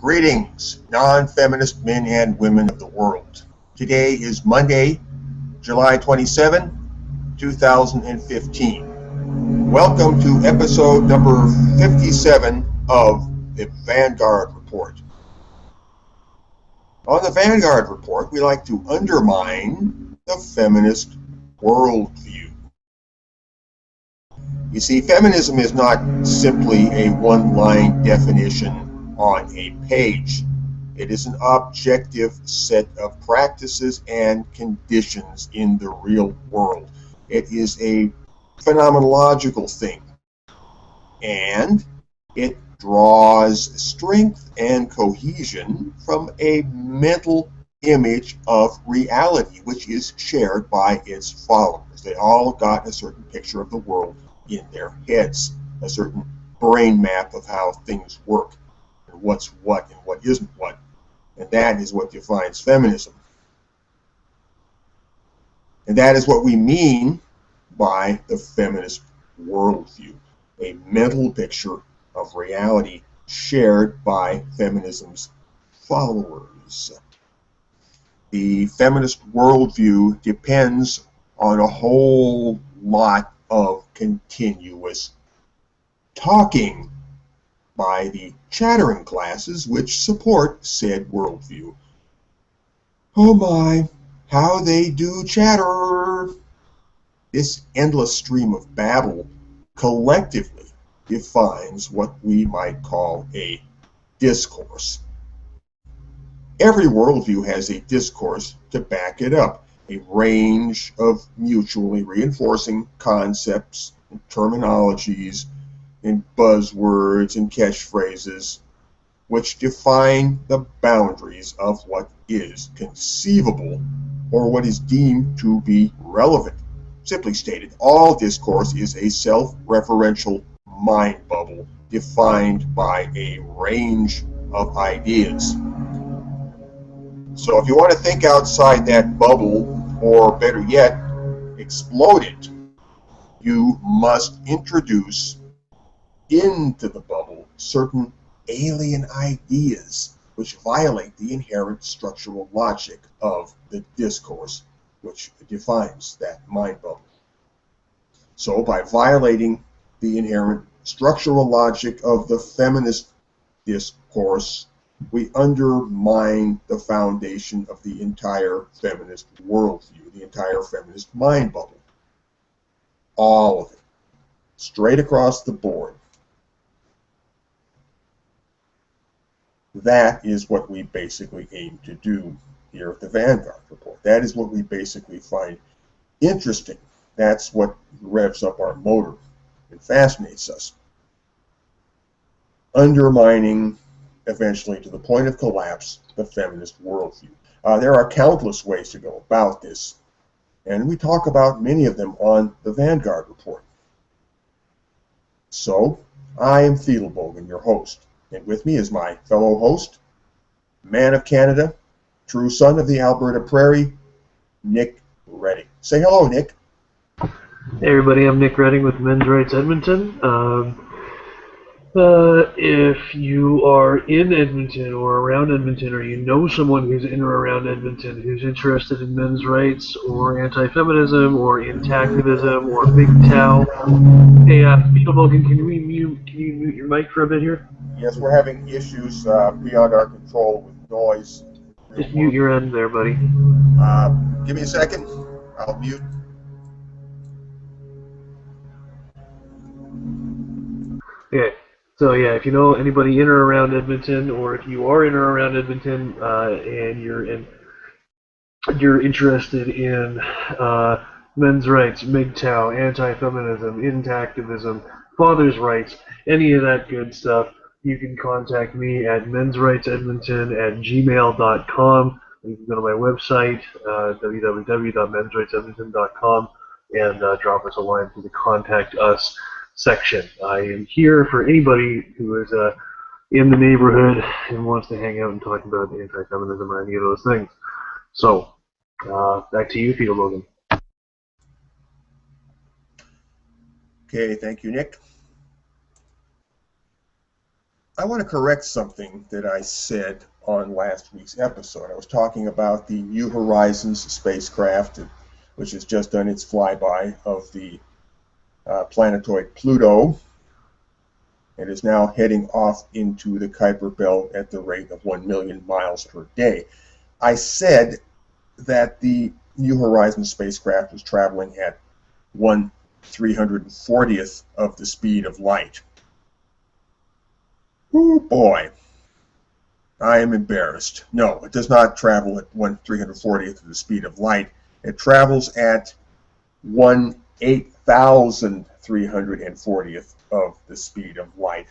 Greetings, non-feminist men and women of the world. Today is Monday, July 27, 2015. Welcome to episode number 57 of the Vanguard Report. On the Vanguard Report, we like to undermine the feminist worldview. You see, feminism is not simply a one-line definition on a page. It is an objective set of practices and conditions in the real world. It is a phenomenological thing, and it draws strength and cohesion from a mental image of reality, which is shared by its followers. They all got a certain picture of the world in their heads, a certain brain map of how things work, and what's what and what isn't what. And that is what defines feminism. And that is what we mean by the feminist worldview, a mental picture of reality shared by feminism's followers. The feminist worldview depends on a whole lot of continuous talking by the chattering classes which support said worldview. Oh my, how they do chatter! This endless stream of babble collectively defines what we might call a discourse. Every worldview has a discourse to back it up, a range of mutually reinforcing concepts and terminologies and buzzwords and catchphrases which define the boundaries of what is conceivable or what is deemed to be relevant. Simply stated, all discourse is a self-referential mind bubble defined by a range of ideas. So if you want to think outside that bubble, or better yet, explode it, you must introduce into the bubble certain alien ideas which violate the inherent structural logic of the discourse which defines that mind bubble. So by violating the inherent structural logic of the feminist discourse, we undermine the foundation of the entire feminist worldview, the entire feminist mind bubble. All of it. Straight across the board. That is what we basically aim to do here at the Vanguard Report. That is what we basically find interesting. That's what revs up our motor and fascinates us. Undermining, eventually to the point of collapse, the feminist worldview. There are countless ways to go about this, and we talk about many of them on the Vanguard Report. So, I am Fiedelbogen, your host, and with me is my fellow host, man of Canada, true son of the Alberta Prairie, Nick Redding. Say hello, Nick. Hey everybody, I'm Nick Redding with Men's Rights Edmonton. If you are in Edmonton or around Edmonton, or you know someone who's in or around Edmonton who's interested in men's rights or anti-feminism or in activism or big towel, hey, Fiedelbogen, can you mute your mic for a bit here? Yes, we're having issues beyond our control with noise. Just mute your end there, buddy. Give me a second. I'll mute. Okay. So yeah, if you know anybody in or around Edmonton, or if you are in or around Edmonton and you're interested in men's rights, MGTOW, anti-feminism, activism, father's rights, any of that good stuff, you can contact me at mensrightsedmonton@gmail.com. You can go to my website, www.mensrightsedmonton.com, and drop us a line through the Contact Us section. I am here for anybody who is in the neighborhood and wants to hang out and talk about anti-feminism or any of those things. So, back to you, Fiedelbogen. Okay, thank you, Nick. I want to correct something that I said on last week's episode. I was talking about the New Horizons spacecraft, which has just done its flyby of the planetoid Pluto. It is now heading off into the Kuiper Belt at the rate of 1 million miles per day. I said that the New Horizons spacecraft was traveling at 1/340th of the speed of light. Oh boy, I am embarrassed. No, it does not travel at 1/340th of the speed of light. It travels at 1/8340th of the speed of light.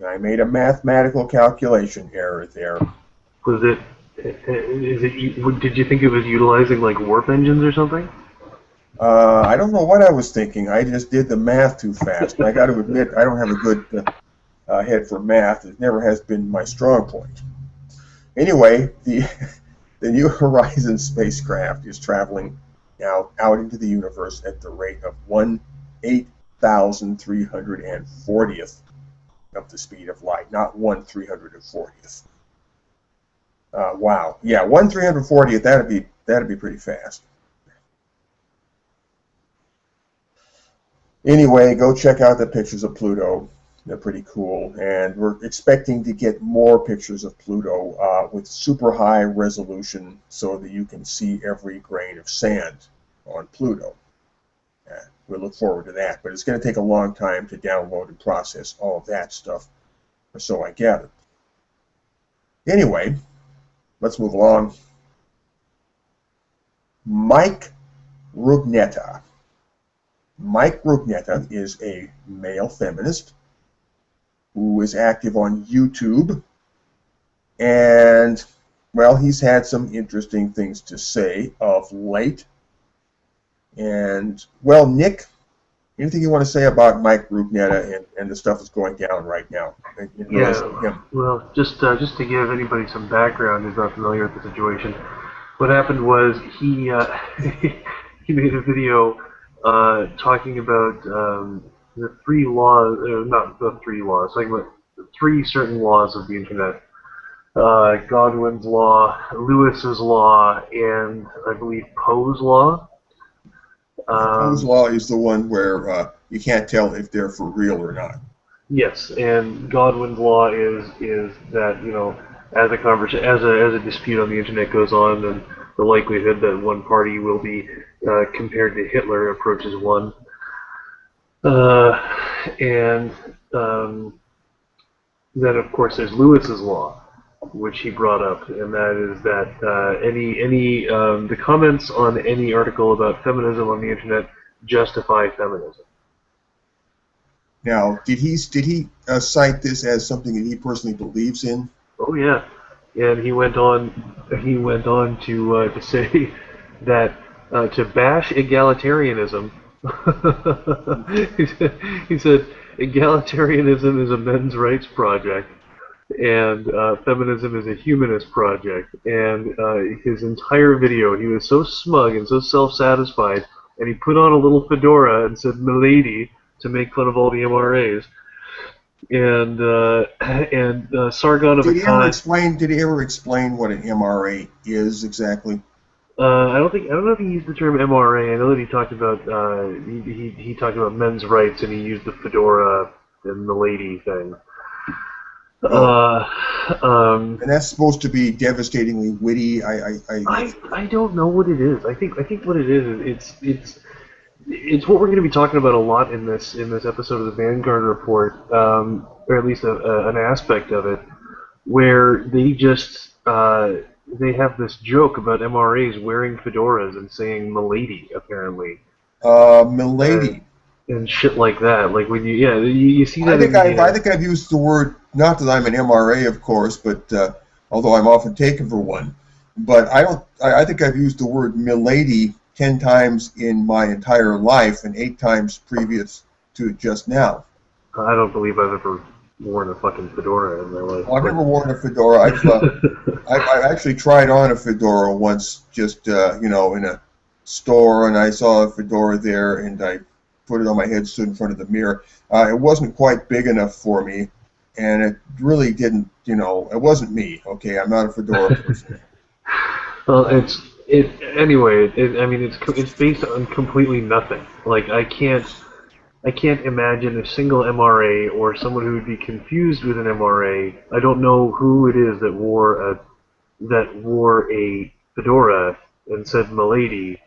I made a mathematical calculation error there. Was it? Did you think it was utilizing like warp engines or something? I don't know what I was thinking. I just did the math too fast. I got to admit, I don't have a good head for math. It never has been my strong point. Anyway, the New Horizons spacecraft is traveling now out into the universe at the rate of 1/8340th of the speed of light, not 1/340th. Wow, yeah, 1/340th. That'd be pretty fast. Anyway, go check out the pictures of Pluto. They're pretty cool, and we're expecting to get more pictures of Pluto with super high resolution so that you can see every grain of sand on Pluto. We look forward to that, but it's going to take a long time to download and process all of that stuff, or so I gather. Anyway, let's move along. Mike Rugnetta. Mike Rugnetta is a male feminist who is active on YouTube, and, well, he's had some interesting things to say of late. And, well, Nick, anything you want to say about Mike Rugnetta and the stuff that's going down right now in relation to him? Well, just to give anybody some background who's not familiar with the situation, what happened was he he made a video talking about the three laws, not the three laws, talking about the three certain laws of the internet. Godwin's law, Lewis's law, and I believe Poe's law. Poe's law is the one where you can't tell if they're for real or not. Yes, and Godwin's law is that, you know, as a dispute on the internet goes on, then the likelihood that one party will be compared to Hitler approaches 1. And then, of course, there's Lewis's law, which he brought up, and that is that the comments on any article about feminism on the internet justify feminism. Now, did he cite this as something that he personally believes in? Oh yeah, and he went on to say that to bash egalitarianism. he said egalitarianism is a men's rights project, and feminism is a humanist project. And his entire video, he was so smug and so self-satisfied, and he put on a little fedora and said "milady" to make fun of all the MRAs. And Sargon of Akkad. Did he ever explain what an MRA is exactly? I don't know if he used the term MRA. I know that he talked about he talked about men's rights, and he used the fedora and the lady thing. And that's supposed to be devastatingly witty. I don't know what it is. I think what it is it's what we're going to be talking about a lot in this episode of the Vanguard Report, or at least an aspect of it, where they just they have this joke about MRAs wearing fedoras and saying "milady" apparently. Milady. And shit like that. Like when you see that. I think I've used the word, not that I'm an MRA, of course, but although I'm often taken for one, but I think I've used the word milady 10 times in my entire life and 8 times previous to just now. I don't believe I've ever worn a fucking fedora in my life. Well, I've never worn a fedora. I've actually tried on a fedora once, just in a store, and I saw a fedora there, and I put it on my head, stood in front of the mirror. It wasn't quite big enough for me, and it really didn't, you know, it wasn't me. Okay, I'm not a fedora person. Well, anyway. I mean, it's based on completely nothing. Like I can't imagine a single MRA or someone who would be confused with an MRA. I don't know who it is that wore a fedora and said "milady"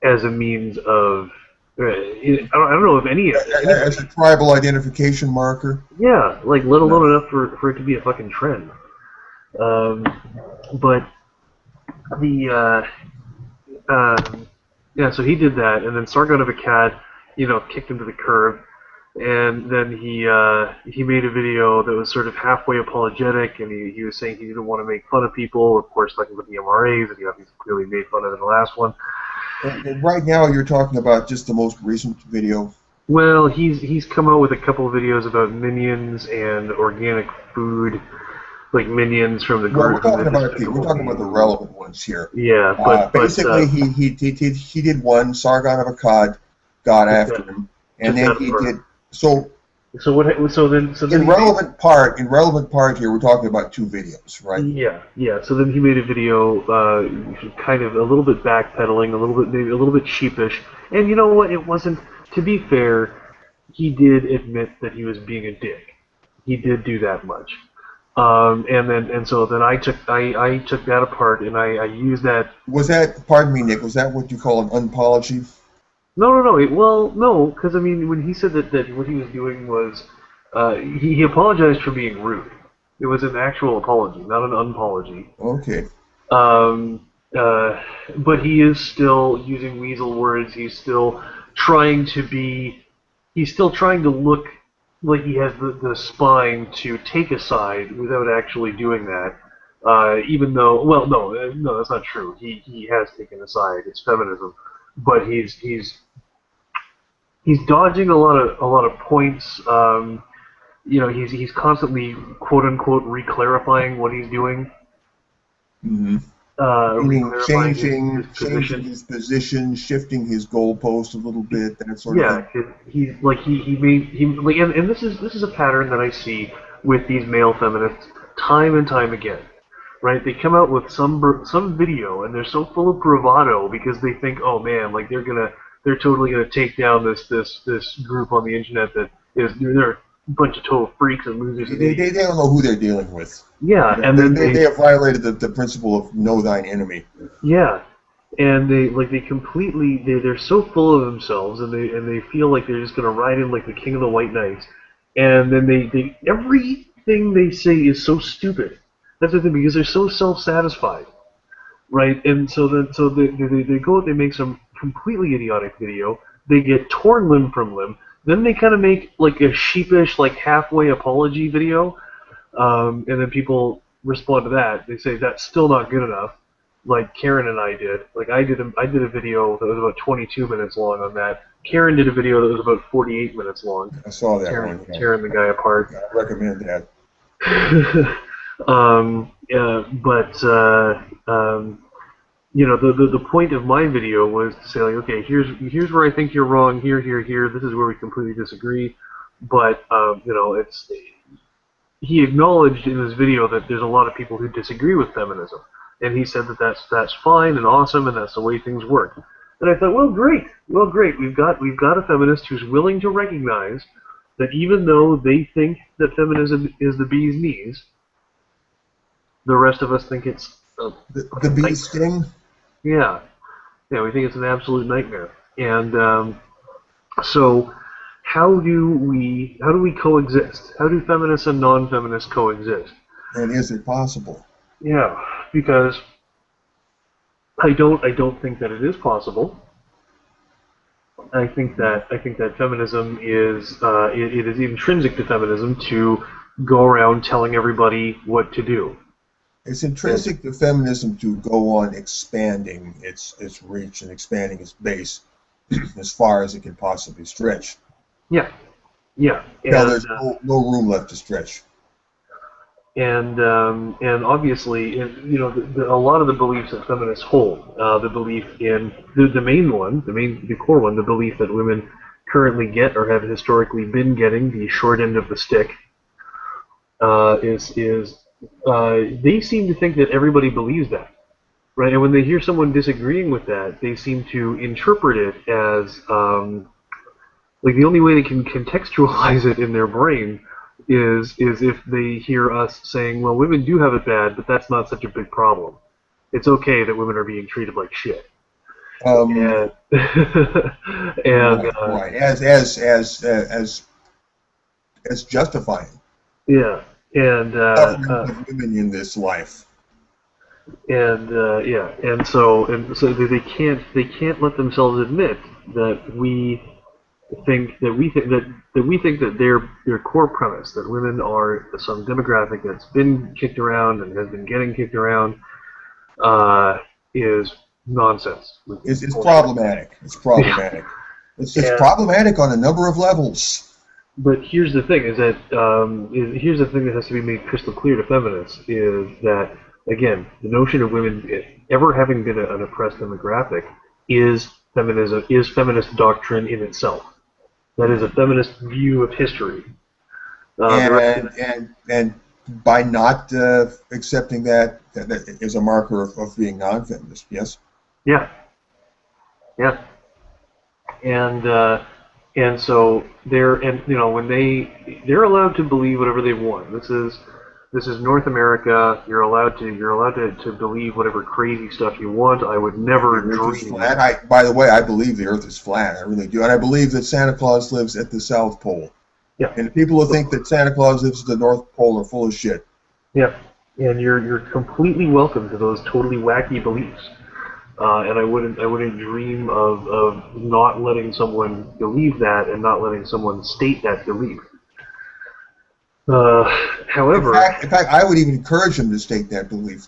as a means of. I don't know if any. As a tribal identification marker. Yeah, like let No. alone enough for it to be a fucking trend. But the yeah, so he did that, and then Sargon of Akkad, you know, kicked him to the curb, and then he made a video that was sort of halfway apologetic, and he was saying he didn't want to make fun of people, of course, talking about the MRAs, and he obviously clearly made fun of in the last one. And right now you're talking about just the most recent video. Well, he's come out with a couple of videos about minions and organic food, like minions from the Well, group. we're talking about the relevant ones here. Yeah, but basically he did one. Sargon of Akkad got after him, and then he did so. So then in relevant part here, we're talking about two videos, right? Yeah. So then he made a video, kind of a little bit backpedaling, maybe a little bit sheepish. And you know what? It wasn't. To be fair, he did admit that he was being a dick. He did do that much. So then I took that apart and I used that. Was that? Pardon me, Nick. Was that what you call an unapology? No, because I mean, when he said that what he was doing was, he apologized for being rude. It was an actual apology, not an unapology. Okay. But he is still using weasel words. He's still trying to look like he has the spine to take a side without actually doing that. Even though, well, no, that's not true. He has taken a side. It's feminism, but he's dodging a lot of points. You know, he's constantly quote unquote reclarifying what he's doing. Mm-hmm. Changing his position, shifting his goalpost a little bit, that sort of thing. Yeah, and this is a pattern that I see with these male feminists time and time again. Right? They come out with some video and they're so full of bravado because they think, oh man, like they're totally gonna take down this group on the internet that they're a bunch of total freaks and losers. They don't know who they're dealing with. Yeah, and then they have violated the principle of know thine enemy. Yeah, and they're so full of themselves and they feel like they're just gonna ride in like the king of the white knights, and then they everything they say is so stupid. That's the thing, because they're so self-satisfied, right? And so they go out, they make some completely idiotic video, they get torn limb from limb, then they kind of make like a sheepish, like halfway apology video, and then people respond to that. They say that's still not good enough, like Karen and I did. Like I did a video that was about 22 minutes long on that. Karen did a video that was about 48 minutes long. I saw that one. Tearing the guy apart. I recommend that. You know, the point of my video was to say, like, okay, here's where I think you're wrong, here, this is where we completely disagree, but, you know, he acknowledged in his video that there's a lot of people who disagree with feminism, and he said that that's fine and awesome, and that's the way things work. And I thought, well, great, we've got a feminist who's willing to recognize that even though they think that feminism is the bee's knees, the rest of us think it's the bee's sting. Yeah, we think it's an absolute nightmare. And so, how do we coexist? How do feminists and non-feminists coexist? And is it possible? Yeah, because I don't think that it is possible. I think that feminism is it is intrinsic to feminism to go around telling everybody what to do. It's intrinsic to feminism to go on expanding its reach and expanding its base as far as it can possibly stretch. Yeah. Now there's no room left to stretch. and obviously, a lot of the beliefs that feminists hold, the belief in the main one, the core one, the belief that women currently get or have historically been getting the short end of the stick, they seem to think that everybody believes that, right? And when they hear someone disagreeing with that, they seem to interpret it as like the only way they can contextualize it in their brain is if they hear us saying, well, women do have it bad, but that's not such a big problem. It's okay that women are being treated like shit. And right. As justifying yeah, and suffering of women in this life. and so they can't let themselves admit that we think that their core premise that women are some demographic that's been kicked around and has been getting kicked around is nonsense. It's problematic. It's problematic. It's problematic on a number of levels. But here's the thing: here's the thing that has to be made crystal clear to feminists is that, again, the notion of women ever having been an oppressed demographic is feminism, is feminist doctrine in itself. That is a feminist view of history. And by not accepting that is a marker of being non-feminist. Yes. Yeah. Yeah. And so when they're allowed to believe whatever they want. This is North America. You're allowed to believe whatever crazy stuff you want. I would never dream. By the way, I believe the Earth is flat. I really do, and I believe that Santa Claus lives at the South Pole. Yeah. And the people who think that Santa Claus lives at the North Pole are full of shit. Yeah. And you're completely welcome to those totally wacky beliefs. And I wouldn't dream of not letting someone believe that and not letting someone state that belief. However, in fact, I would even encourage them to state that belief.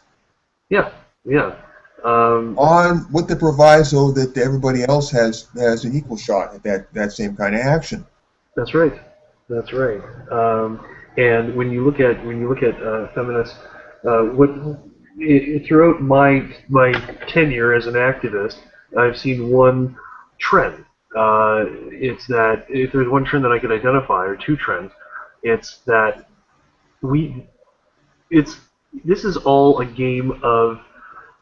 Yeah, yeah. On with the proviso that everybody else has an equal shot at that same kind of action. That's right. That's right. And when you look at feminists, throughout my tenure as an activist, I've seen one trend. It's that if there's one trend that I could identify, or two trends, it's that this is all a game of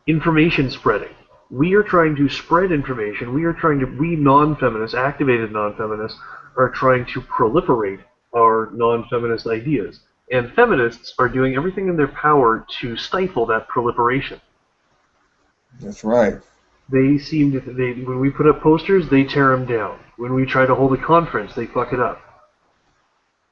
information spreading. We are trying to spread information. We non-feminists, activated non-feminists, are trying to proliferate our non-feminist ideas. And feminists are doing everything in their power to stifle that proliferation. That's right. They when we put up posters, they tear them down. When we try to hold a conference, they fuck it up.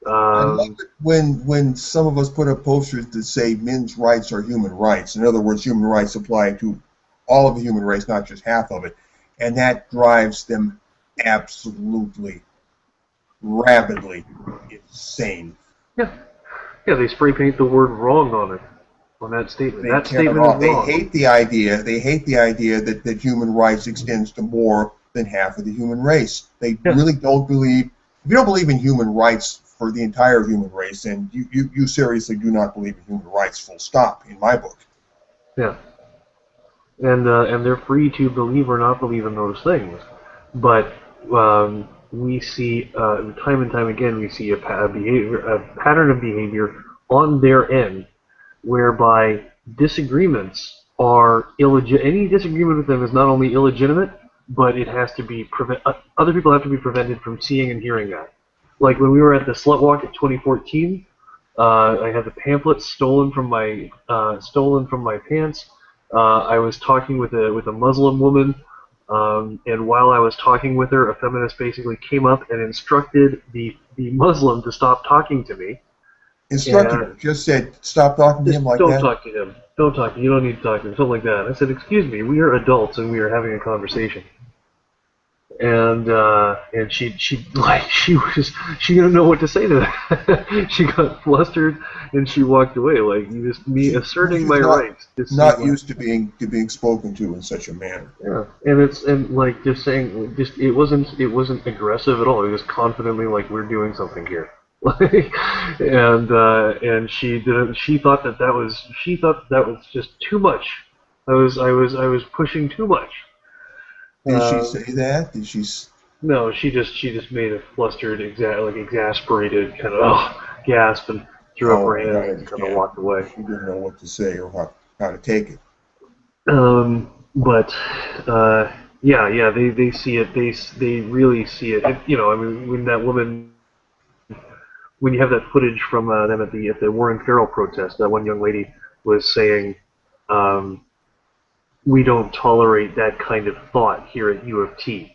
I love it when some of us put up posters that say men's rights are human rights. In other words, human rights apply to all of the human race, not just half of it. And that drives them absolutely, rabidly insane. Yeah. Yeah, they spray paint the word wrong on it, on that statement. That statement is wrong. They hate the idea that human rights extends to more than half of the human race. They really don't believe. If you don't believe in human rights for the entire human race, then you seriously do not believe in human rights, full stop, in my book. Yeah. And they're free to believe or not believe in those things. But we see, time and time again, we see a pattern of behavior on their end whereby disagreements are illegitimate. Any disagreement with them is not only illegitimate, but it has to be other people have to be prevented from seeing and hearing that. Like when we were at the Slut Walk in 2014, I had the pamphlet stolen from my pants. I was talking with a Muslim woman, and while I was talking with her, a feminist basically came up and instructed the Muslim to stop talking to me. Instructed her, just said, stop talking to him like that? Don't talk to him. Don't talk. You don't need to talk to him. Something like that. I said, excuse me, we are adults and we are having a conversation. And she didn't know what to say to that. She got flustered and she walked away. Like me asserting my rights. Not used to being spoken to in such a manner. Yeah, and like just saying, it wasn't aggressive at all. It was confidently like, we're doing something here. And she didn't. She thought that was just too much. I was pushing too much. Did she Uh, say that? Did she? no, she just made a flustered, exasperated kind of gasp and threw up Oh, her right, I hands and kind of understand. walked away. She didn't know what to say or how to take it. But yeah, they see it. They really see it. I mean, when you have that footage from them at the Warren Farrell protest, that one young lady was saying, um, "We don't tolerate that kind of thought here at U of T,"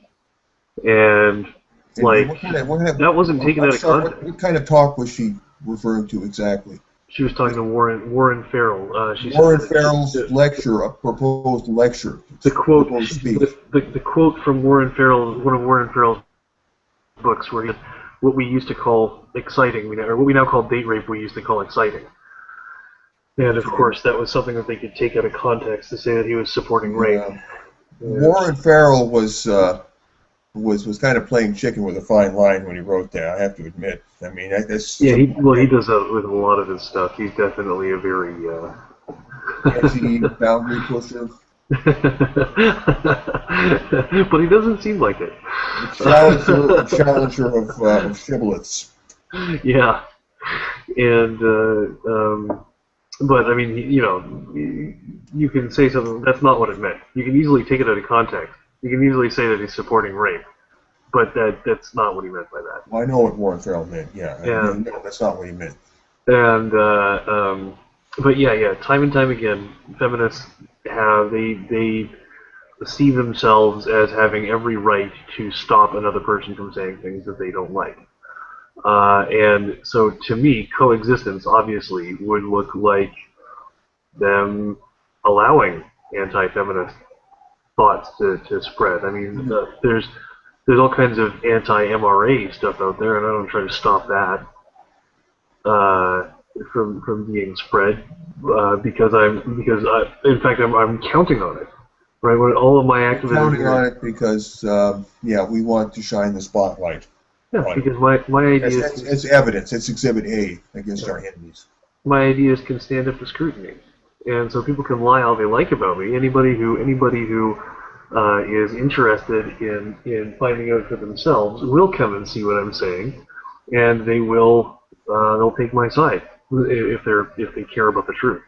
and And like what kind of, that wasn't taken I'm out of sorry, context. what kind of talk was she referring to exactly? She was talking to Warren Farrell. She said Warren that Farrell's lecture, a proposed lecture, the quote proposed speech. the quote from Warren Farrell, one of Warren Farrell's books, where he said, what we used to call exciting, or what we now call date rape, we used to call exciting. And of Okay. course, that was something that they could take out of context to say that he was supporting rape. Yeah. And, Warren Farrell was kind of playing chicken with a fine line when he wrote that. I have to admit. I mean, that's yeah, some he does that with a lot of his stuff. He's definitely a very edgy boundary pusher, but he doesn't seem like it. a challenger of shibboleths. Yeah, and but I mean, you can say something that's not what it meant. You can easily take it out of context. You can easily say that he's supporting rape, but that's not what he meant by that. Well, I know what Warren Farrell meant. Yeah, And no, that's not what he meant. and but yeah, time and time again, feminists they see themselves as having every right to stop another person from saying things that they don't like. And so to me, coexistence obviously would look like them allowing anti-feminist thoughts to spread. I mean, there's all kinds of anti-MRA stuff out there, and I don't try to stop that from being spread because in fact I'm counting on it. Right, when all of my We're activism counting on here, it because, yeah, we want to shine the spotlight yeah, on it. because my ideas It's evidence. It's Exhibit A against our enemies. my ideas can stand up to scrutiny, and so people can lie all they like about me. Anybody who is interested in finding out for themselves will come and see what I'm saying, and they'll take my side if they care about the truth.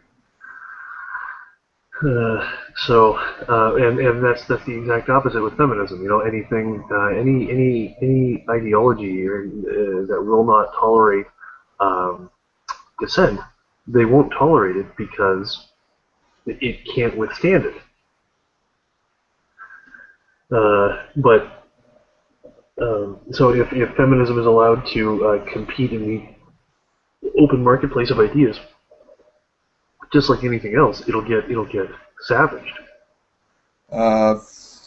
And that's the exact opposite with feminism. Anything, any ideology that will not tolerate um, dissent, they won't tolerate it because it can't withstand it. But so if feminism is allowed to compete in the open marketplace of ideas, just like anything else, it'll get savaged. Uh,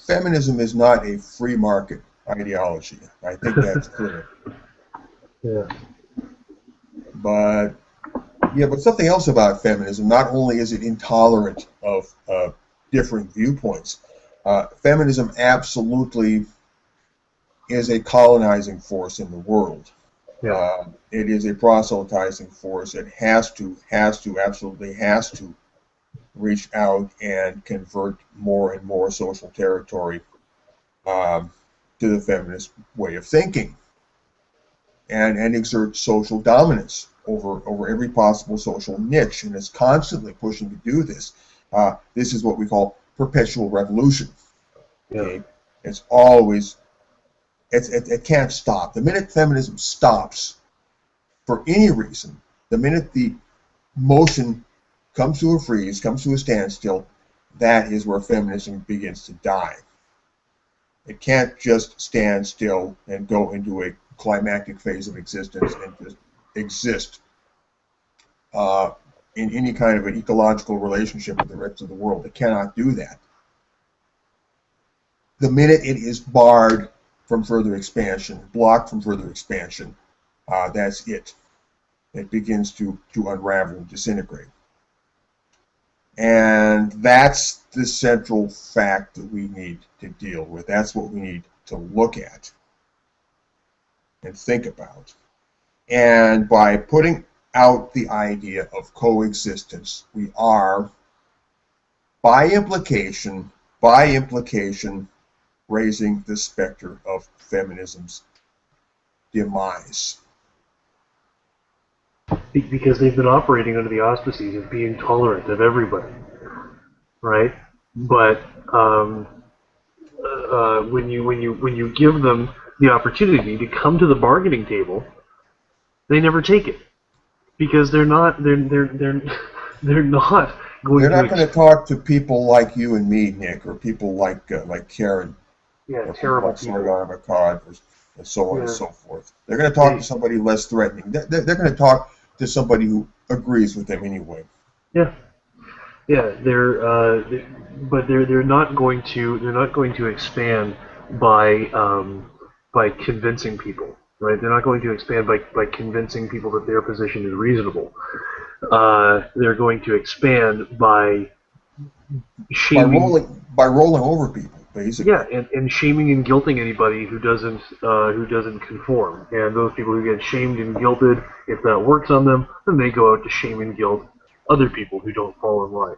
Feminism is not a free market ideology. I think that's clear. Yeah. But yeah, but something else about feminism. Not only is it intolerant of different viewpoints, feminism absolutely is a colonizing force in the world. Yeah. It is a proselytizing force. It absolutely has to reach out and convert more and more social territory um, to the feminist way of thinking, and exert social dominance over every possible social niche, and it's constantly pushing to do this. This is what we call perpetual revolution. Yeah. Okay, it's always it can't stop. The minute feminism stops for any reason, the minute the motion comes to a freeze, comes to a standstill, that is where feminism begins to die. It can't just stand still and go into a climactic phase of existence and just exist uh, in any kind of an ecological relationship with the rest of the world. It cannot do that. The minute it is barred from further expansion, blocked from further expansion, that's it. It begins to unravel and disintegrate. And that's the central fact that we need to deal with. That's what we need to look at and think about. And by putting out the idea of coexistence, we are, by implication, raising the specter of feminism's demise. Because they've been operating under the auspices of being tolerant of everybody, right? But when you give them the opportunity to come to the bargaining table, they never take it, because they're not going They're not going to talk to people like you and me, Nick, or people like Karen, or terrible like people. Sargon Akkad, and so on and so forth. They're going to talk to somebody less threatening. They're going to talk to somebody who agrees with them anyway. Yeah, but they're not going to expand by convincing people, right? They're not going to expand by convincing people that their position is reasonable. They're going to expand by shaming, by rolling over people, basically. Yeah, and shaming and guilting anybody who doesn't conform. And those people who get shamed and guilted, if that works on them, then they go out to shame and guilt other people who don't fall in line.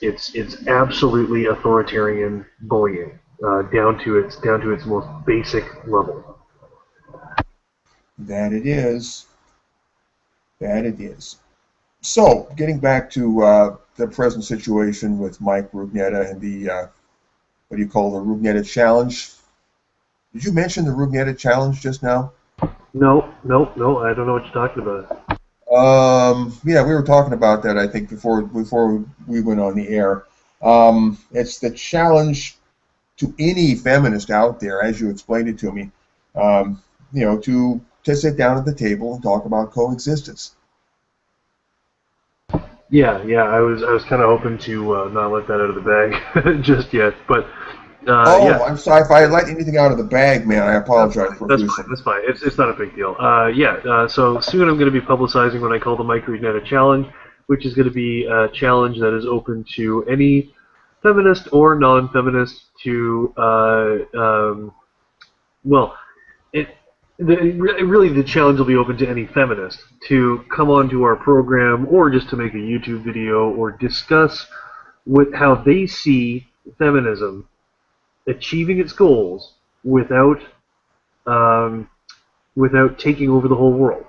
It's absolutely authoritarian bullying, down to its most basic level. That it is. So, getting back to the present situation with Mike Rugnetta and the what do you call the Rugnetta challenge? Did you mention the Rugnetta challenge just now? No, I don't know what you're talking about. Yeah, we were talking about that, I think, before we went on the air. It's the challenge to any feminist out there, as you explained it to me, to sit down at the table and talk about coexistence. Yeah, I was kind of hoping to not let that out of the bag just yet, but yeah. I'm sorry if I let anything out of the bag, man. I apologize profusely. That's fine. It's not a big deal. So soon I'm going to be publicizing what I call the Mike Rugnetta Challenge, which is going to be a challenge that is open to any feminist or non-feminist to, really the challenge will be open to any feminist to come onto our program, or just to make a YouTube video or discuss how they see feminism achieving its goals without taking over the whole world,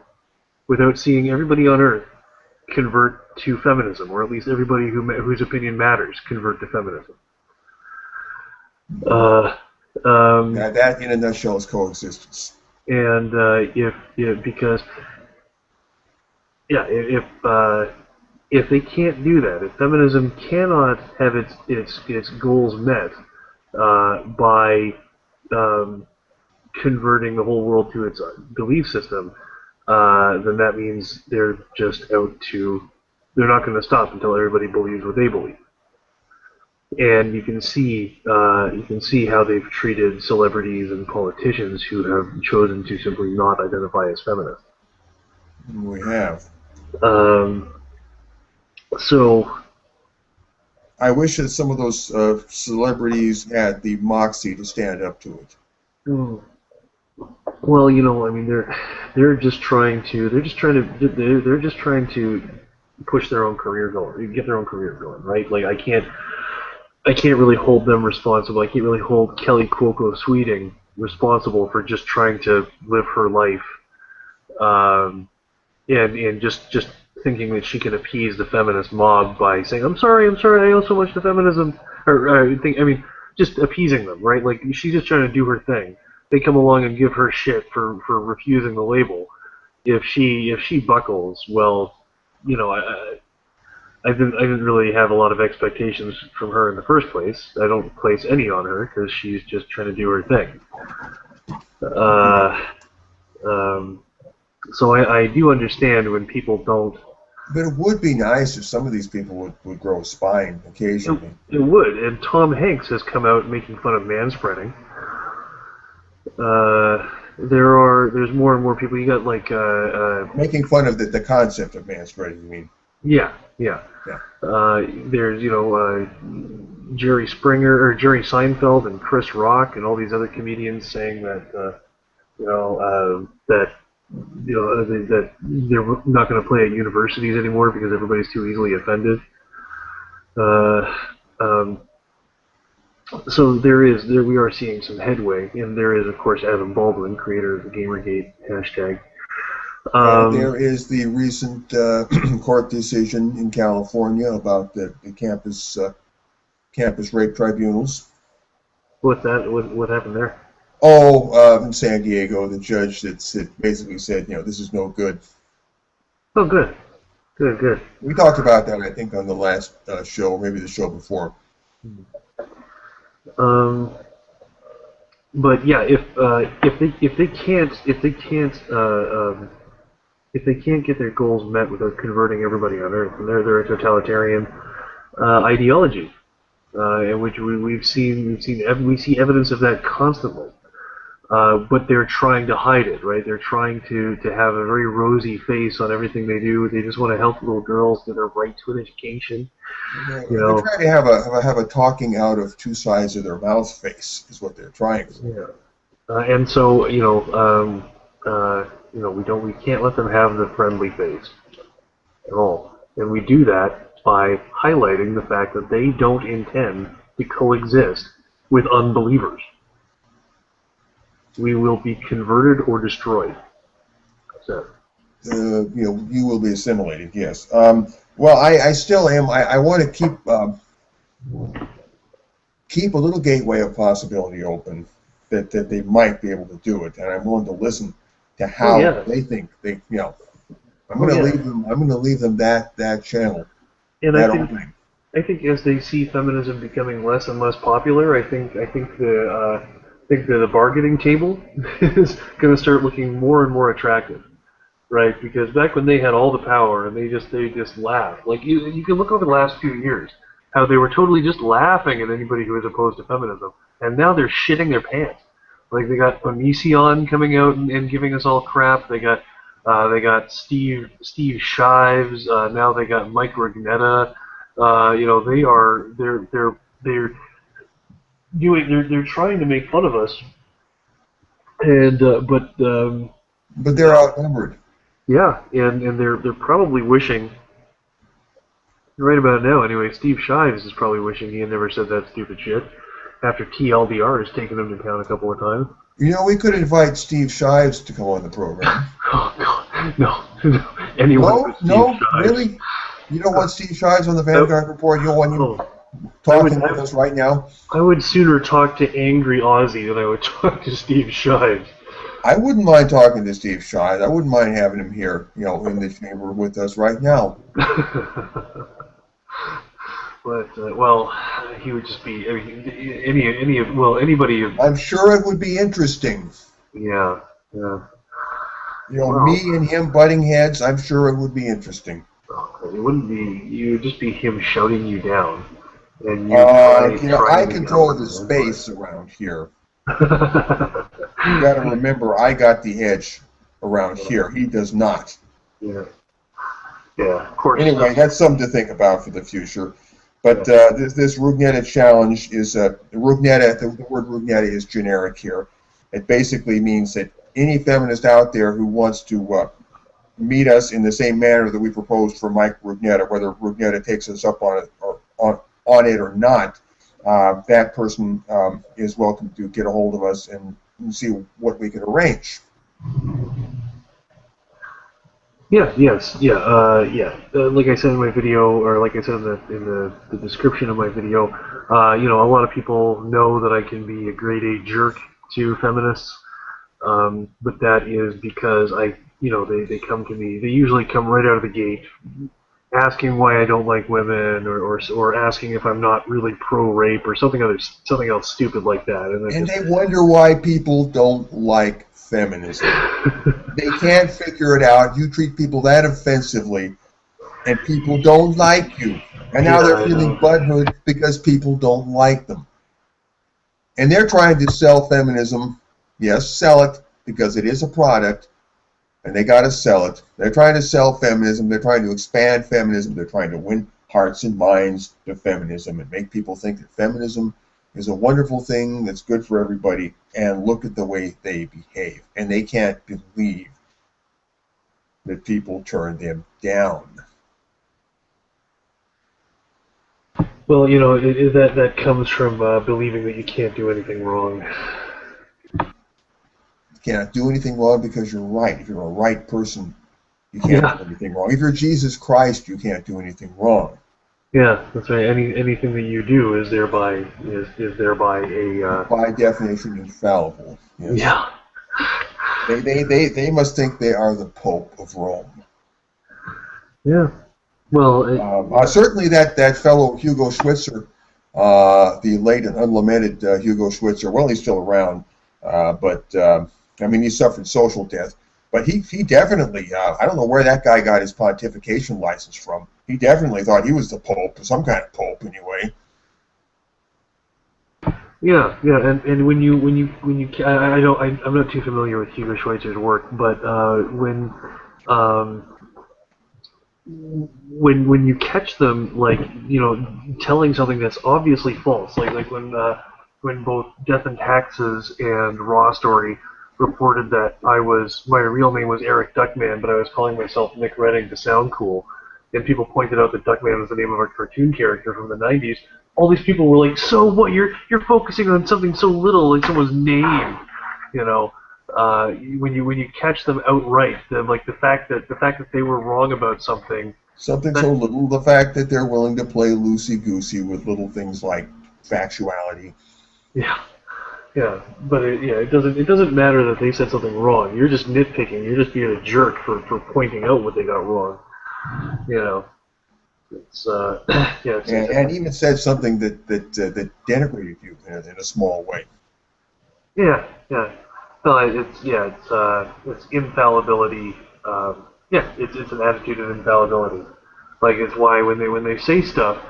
without seeing everybody on Earth convert to feminism, or at least everybody whose opinion matters convert to feminism. That in a nutshell is coexistence. And if they can't do that, if feminism cannot have its goals met by converting the whole world to its belief system, then that means they're not going to stop until everybody believes what they believe. And you can see how they've treated celebrities and politicians who have chosen to simply not identify as feminists. We have. So I wish that some of those celebrities had the moxie to stand up to it. Well, they're just trying to push their own career going, get their own career going, right? Like I can't really hold them responsible. I can't really hold Kelly Cuoco Sweeting responsible for just trying to live her life, and just thinking that she can appease the feminist mob by saying, I'm sorry, I owe so much to feminism, just appeasing them, right? Like, she's just trying to do her thing. They come along and give her shit for refusing the label. If she buckles, well, I didn't really have a lot of expectations from her in the first place. I don't place any on her because she's just trying to do her thing. So I do understand when people don't. But it would be nice if some of these people would grow a spine occasionally. It would, and Tom Hanks has come out making fun of manspreading. There's more and more people. You got like making fun of the concept of manspreading. You mean? Yeah. There's Jerry Springer or Jerry Seinfeld and Chris Rock and all these other comedians saying that that that they're not going to play at universities anymore because everybody's too easily offended. Uh, um, so there we are seeing some headway, and there is, of course, Adam Baldwin, creator of the Gamergate hashtag. And there is the recent court decision in California about the campus rape tribunals. What happened there? Oh, in San Diego, the judge that basically said, this is no good. Oh, good. Good. We talked about that, I think, on the last show, maybe the show before. But yeah, if they can't get their goals met without converting everybody on Earth, and they're a totalitarian ideology, in which we see evidence of that constantly. But they're trying to hide it, right? They're trying to have a very rosy face on everything they do. They just want to help little girls to their right to an education. They're trying to have a talking out of two sides of their mouth face is what they're trying for. Yeah. And so we can't let them have the friendly face at all. And we do that by highlighting the fact that they don't intend to coexist with unbelievers. We will be converted or destroyed. So. You will be assimilated, yes. Well, I still am. I want to keep a little gateway of possibility open that they might be able to do it, and I'm willing to listen to how they think they. I'm going to leave them that channel. And I think as they see feminism becoming less and less popular, I think the bargaining table is going to start looking more and more attractive, right? Because back when they had all the power and they just laughed, like you can look over the last few years, how they were totally just laughing at anybody who was opposed to feminism, and now they're shitting their pants. Like they got Onision coming out and giving us all crap. They got Steve Shives. Now they got Mike Rugnetta. They're trying to make fun of us, and but they're outnumbered. Yeah, and they're probably wishing, right about now anyway, Steve Shives is probably wishing he had never said that stupid shit after TLDR has taken him to town a couple of times. We could invite Steve Shives to come on the program. Oh God, no. Anyone no, really? You don't want Steve Shives on the Vanguard Report? You don't want him talking with us right now? I would sooner talk to Angry Ozzy than I would talk to Steve Shives. I wouldn't mind talking to Steve Shives. I wouldn't mind having him here, in the chamber with us right now. But he would just be anybody. I'm sure it would be interesting. Yeah. Me and him butting heads. I'm sure it would be interesting. It wouldn't be. You would just be him shouting you down, and I control the space around here. You got to remember, I got the edge around here. He does not. Yeah, of course. Anyway, that's something to think about for the future. But this Rugnetta challenge is Rugnetta. The word Rugnetta is generic here. It basically means that any feminist out there who wants to meet us in the same manner that we proposed for Mike Rugnetta, whether Rugnetta takes us up on it or not, that person is welcome to get a hold of us and see what we can arrange. Like I said in my video, or like I said in the description of my video, a lot of people know that I can be a grade A jerk to feminists, but that is because they come to me. They usually come right out of the gate, asking why I don't like women, or asking if I'm not really pro-rape, or something else stupid like that. And they wonder why people don't like feminism. They can't figure it out. You treat people that offensively, and people don't like you. And now they're feeling butthurt because people don't like them. And they're trying to sell feminism. Yes, sell it, because it is a product, and they got to sell it. They're trying to sell feminism. They're trying to expand feminism. They're trying to win hearts and minds to feminism and make people think that feminism is a wonderful thing that's good for everybody, and look at the way they behave. And they can't believe that people turn them down. Well, that comes from believing that you can't do anything wrong. You cannot do anything wrong because you're right. If you're a right person, you can't do anything wrong. If you're Jesus Christ, you can't do anything wrong. Yeah, that's right. Anything that you do is thereby a by definition infallible. Yes. Yeah. They must think they are the Pope of Rome. Yeah. Well, certainly that fellow Hugo Schweitzer, the late and unlamented Hugo Schweitzer. Well, he's still around, but I mean, he suffered social death. But he definitely, I don't know where that guy got his pontification license from. He definitely thought he was the Pope, some kind of Pope anyway. Yeah, and I'm not too familiar with Hugo Schweitzer's work, but when you catch them, like, telling something that's obviously false, like when both Death and Taxes and Raw Story reported that my real name was Eric Duckman, but I was calling myself Nick Redding to sound cool, and people pointed out that Duckman was the name of a cartoon character from the 90s. All these people were like, "So what? You're focusing on something so little, like someone's name, When you catch them outright, the fact that they were wrong about something. Something so little, the fact that they're willing to play loosey-goosey with little things like factuality. Yeah. Yeah, but it doesn't matter that they said something wrong. You're just nitpicking. You're just being a jerk for pointing out what they got wrong. It's and even said something that denigrated you in a small way. Yeah. No, it's infallibility. It's an attitude of infallibility. Like, it's why when they say stuff,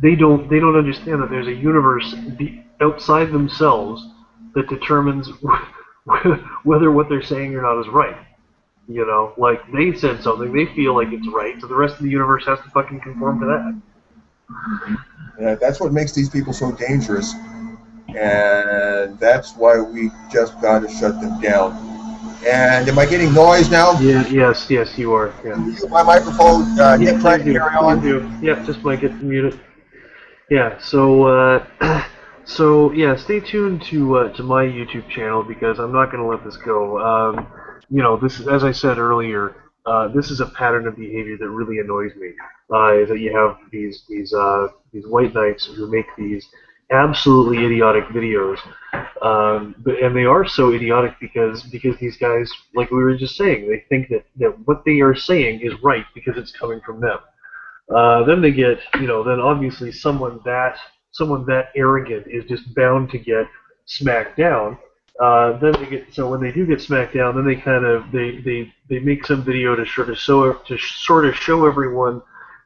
they don't understand that there's a universe outside themselves that determines whether what they're saying or not is right. Like, they said something, they feel like it's right, so the rest of the universe has to fucking conform to that. Yeah, that's what makes these people so dangerous, and that's why we just got to shut them down. And am I getting noise now? Yeah, yes, you are. Yeah. Mute my microphone. Nick, try to carry on. Yeah, just might get muted. Yeah. So stay tuned to my YouTube channel, because I'm not going to let this go. This is, as I said earlier, this is a pattern of behavior that really annoys me. Is that you have these white knights who make these absolutely idiotic videos, and they are so idiotic because these guys, like we were just saying, they think that what they are saying is right because it's coming from them. Then they get, then obviously someone that arrogant is just bound to get smacked down. Then they get, so when they do get smacked down, then they kind of they make some video to sort of show everyone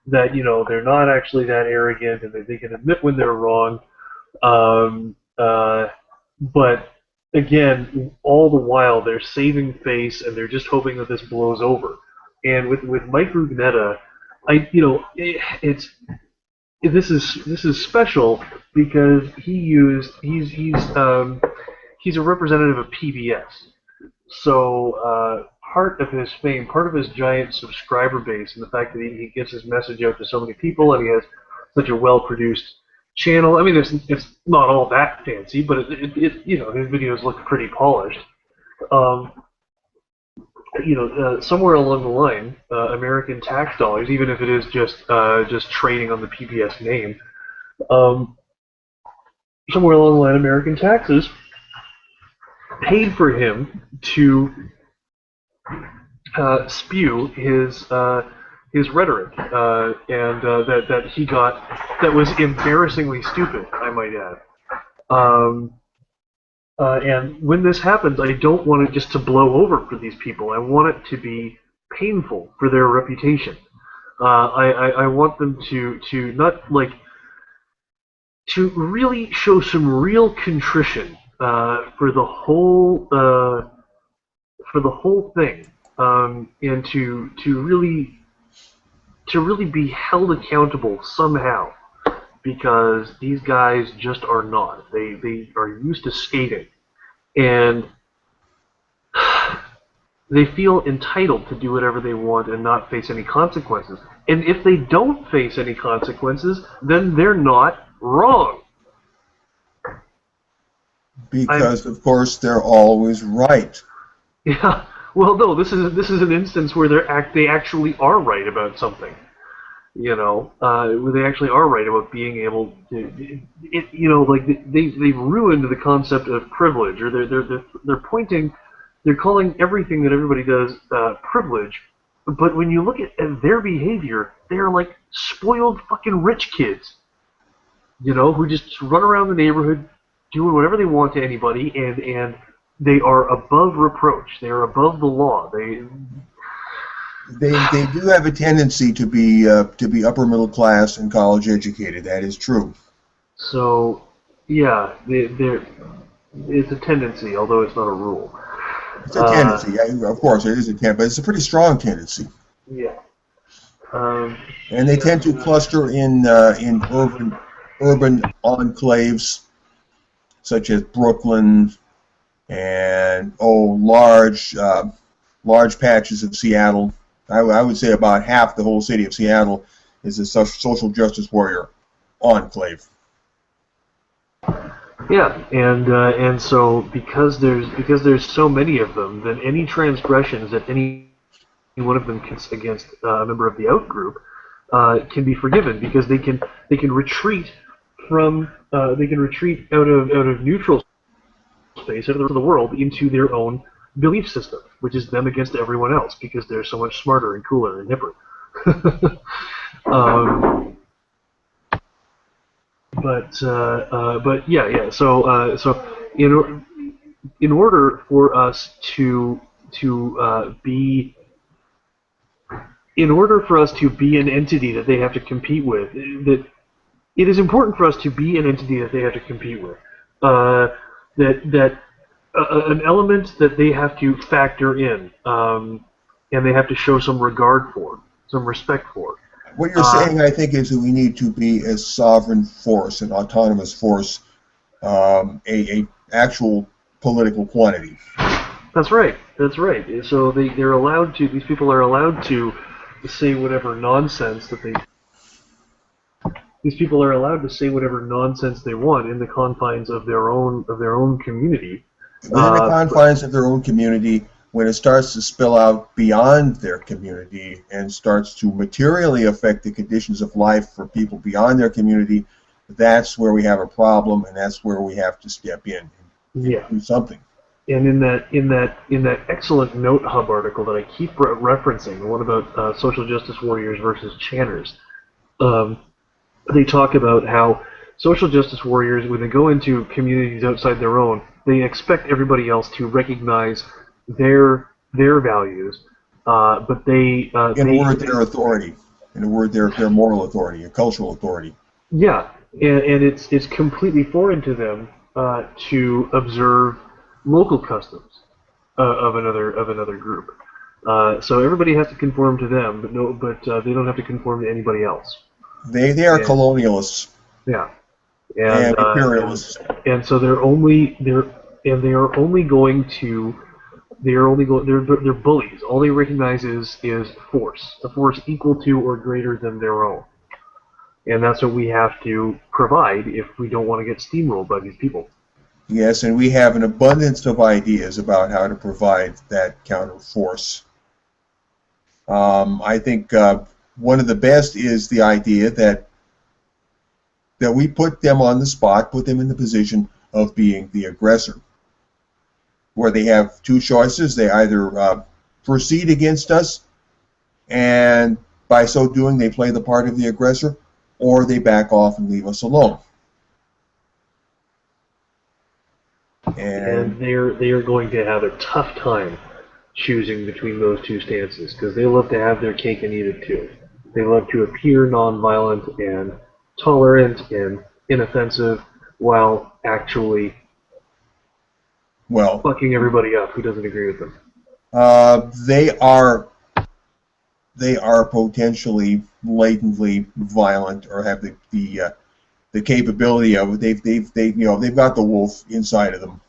that they're not actually that arrogant, and that they can admit when they're wrong. But again, all the while they're saving face, and they're just hoping that this blows over. And with Mike Rugnetta, this is special because he's a representative of PBS. So part of his fame, part of his giant subscriber base, and the fact that he gets his message out to so many people, and he has such a well-produced channel. I mean, it's not all that fancy, but his videos look pretty polished. Somewhere along the line, American tax dollars, even if it is just trading on the PBS name, somewhere along the line, American taxes paid for him to spew his rhetoric, and that he got, that was embarrassingly stupid, I might add. And when this happens, I don't want it just to blow over for these people. I want it to be painful for their reputation. I want them to not, like, to really show some real contrition for the whole thing, and to really be held accountable somehow, because these guys just are not. They are used to skating, and they feel entitled to do whatever they want and not face any consequences. And if they don't face any consequences, then they're not wrong. Because, of course, they're always right. Yeah. Well, no. This is an instance where they actually are right about something. Where they actually are right about being able to. Like they've ruined the concept of privilege, or they're calling everything that everybody does privilege. But when you look at their behavior, they're like spoiled fucking rich kids, who just run around the neighborhood doing whatever they want to anybody, and they are above reproach. They are above the law. They do have a tendency to be upper middle class and college educated. That is true. So, yeah, it's a tendency, although it's not a rule. It's a tendency. Of course, it is a tendency, but it's a pretty strong tendency. Yeah. And they tend to cluster in urban enclaves, such as Brooklyn, and large patches of Seattle. I would say about half the whole city of Seattle is a social justice warrior enclave. Yeah, and so because there's so many of them, then any transgressions that any one of them against a member of the outgroup can be forgiven, because they can retreat from out of neutral space, out of the world, into their own belief system, which is them against everyone else, because they're so much smarter and cooler and hipper. But yeah. So in order for us to be an entity that they have to compete with, that it is important for us to be an entity that they have to compete with. An element that they have to factor in, and they have to show some regard for, some respect for. What you're saying, I think, is that we need to be a sovereign force, an autonomous force, a actual political quantity. That's right. So they're allowed to. These people are allowed to say whatever nonsense that they. These people are allowed to say whatever nonsense they want in the confines of their own community. Within the confines of their own community, when it starts to spill out beyond their community and starts to materially affect the conditions of life for people beyond their community, that's where we have a problem, and that's where we have to step in and do something. And in that excellent Note Hub article that I keep referencing, the one about social justice warriors versus channers, they talk about how social justice warriors, when they go into communities outside their own, they expect everybody else to recognize their values, but they their authority, in a word, their moral authority, a cultural authority. Yeah, and it's completely foreign to them to observe local customs of another group. So everybody has to conform to them, but they don't have to conform to anybody else. They are colonialists. Yeah, and imperialists. And so they're bullies. All they recognize is force, a force equal to or greater than their own. And that's what we have to provide if we don't want to get steamrolled by these people. Yes, and we have an abundance of ideas about how to provide that counter force. I think one of the best is the idea that we put them on the spot, put them in the position of being the aggressor, where they have two choices. They either proceed against us, and by so doing they play the part of the aggressor, or they back off and leave us alone. And they are going to have a tough time choosing between those two stances, because they love to have their cake and eat it too. They love to appear nonviolent and tolerant and inoffensive, while actually fucking everybody up who doesn't agree with them. They are potentially latently violent, or have the the capability of it. They've got the wolf inside of them,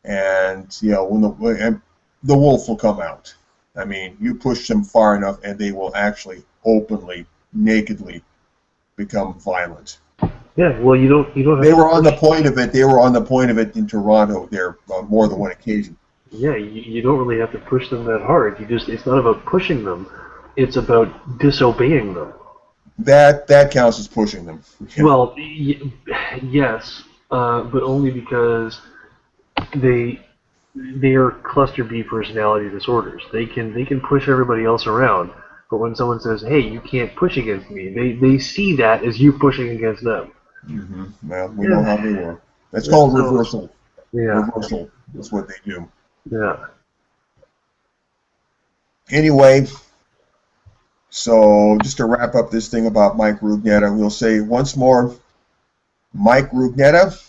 and when the wolf will come out. I mean, you push them far enough, and they will actually openly, nakedly become violent. Yeah, well, you don't have They were on the point of it. They were on the point of it in Toronto there on more than one occasion. Yeah, you don't really have to push them that hard. It's not about pushing them. It's about disobeying them. That counts as pushing them. Well, yes, but only because they are cluster B personality disorders. They can push everybody else around, but when someone says, "Hey, you can't push against me," they see that as you pushing against them. Mm-hmm. Well, we know how they work. That's called reversal. Yeah. Reversal is what they do. Yeah. Anyway, so just to wrap up this thing about Mike Rugnetta, we'll say once more, Mike Rugnetta,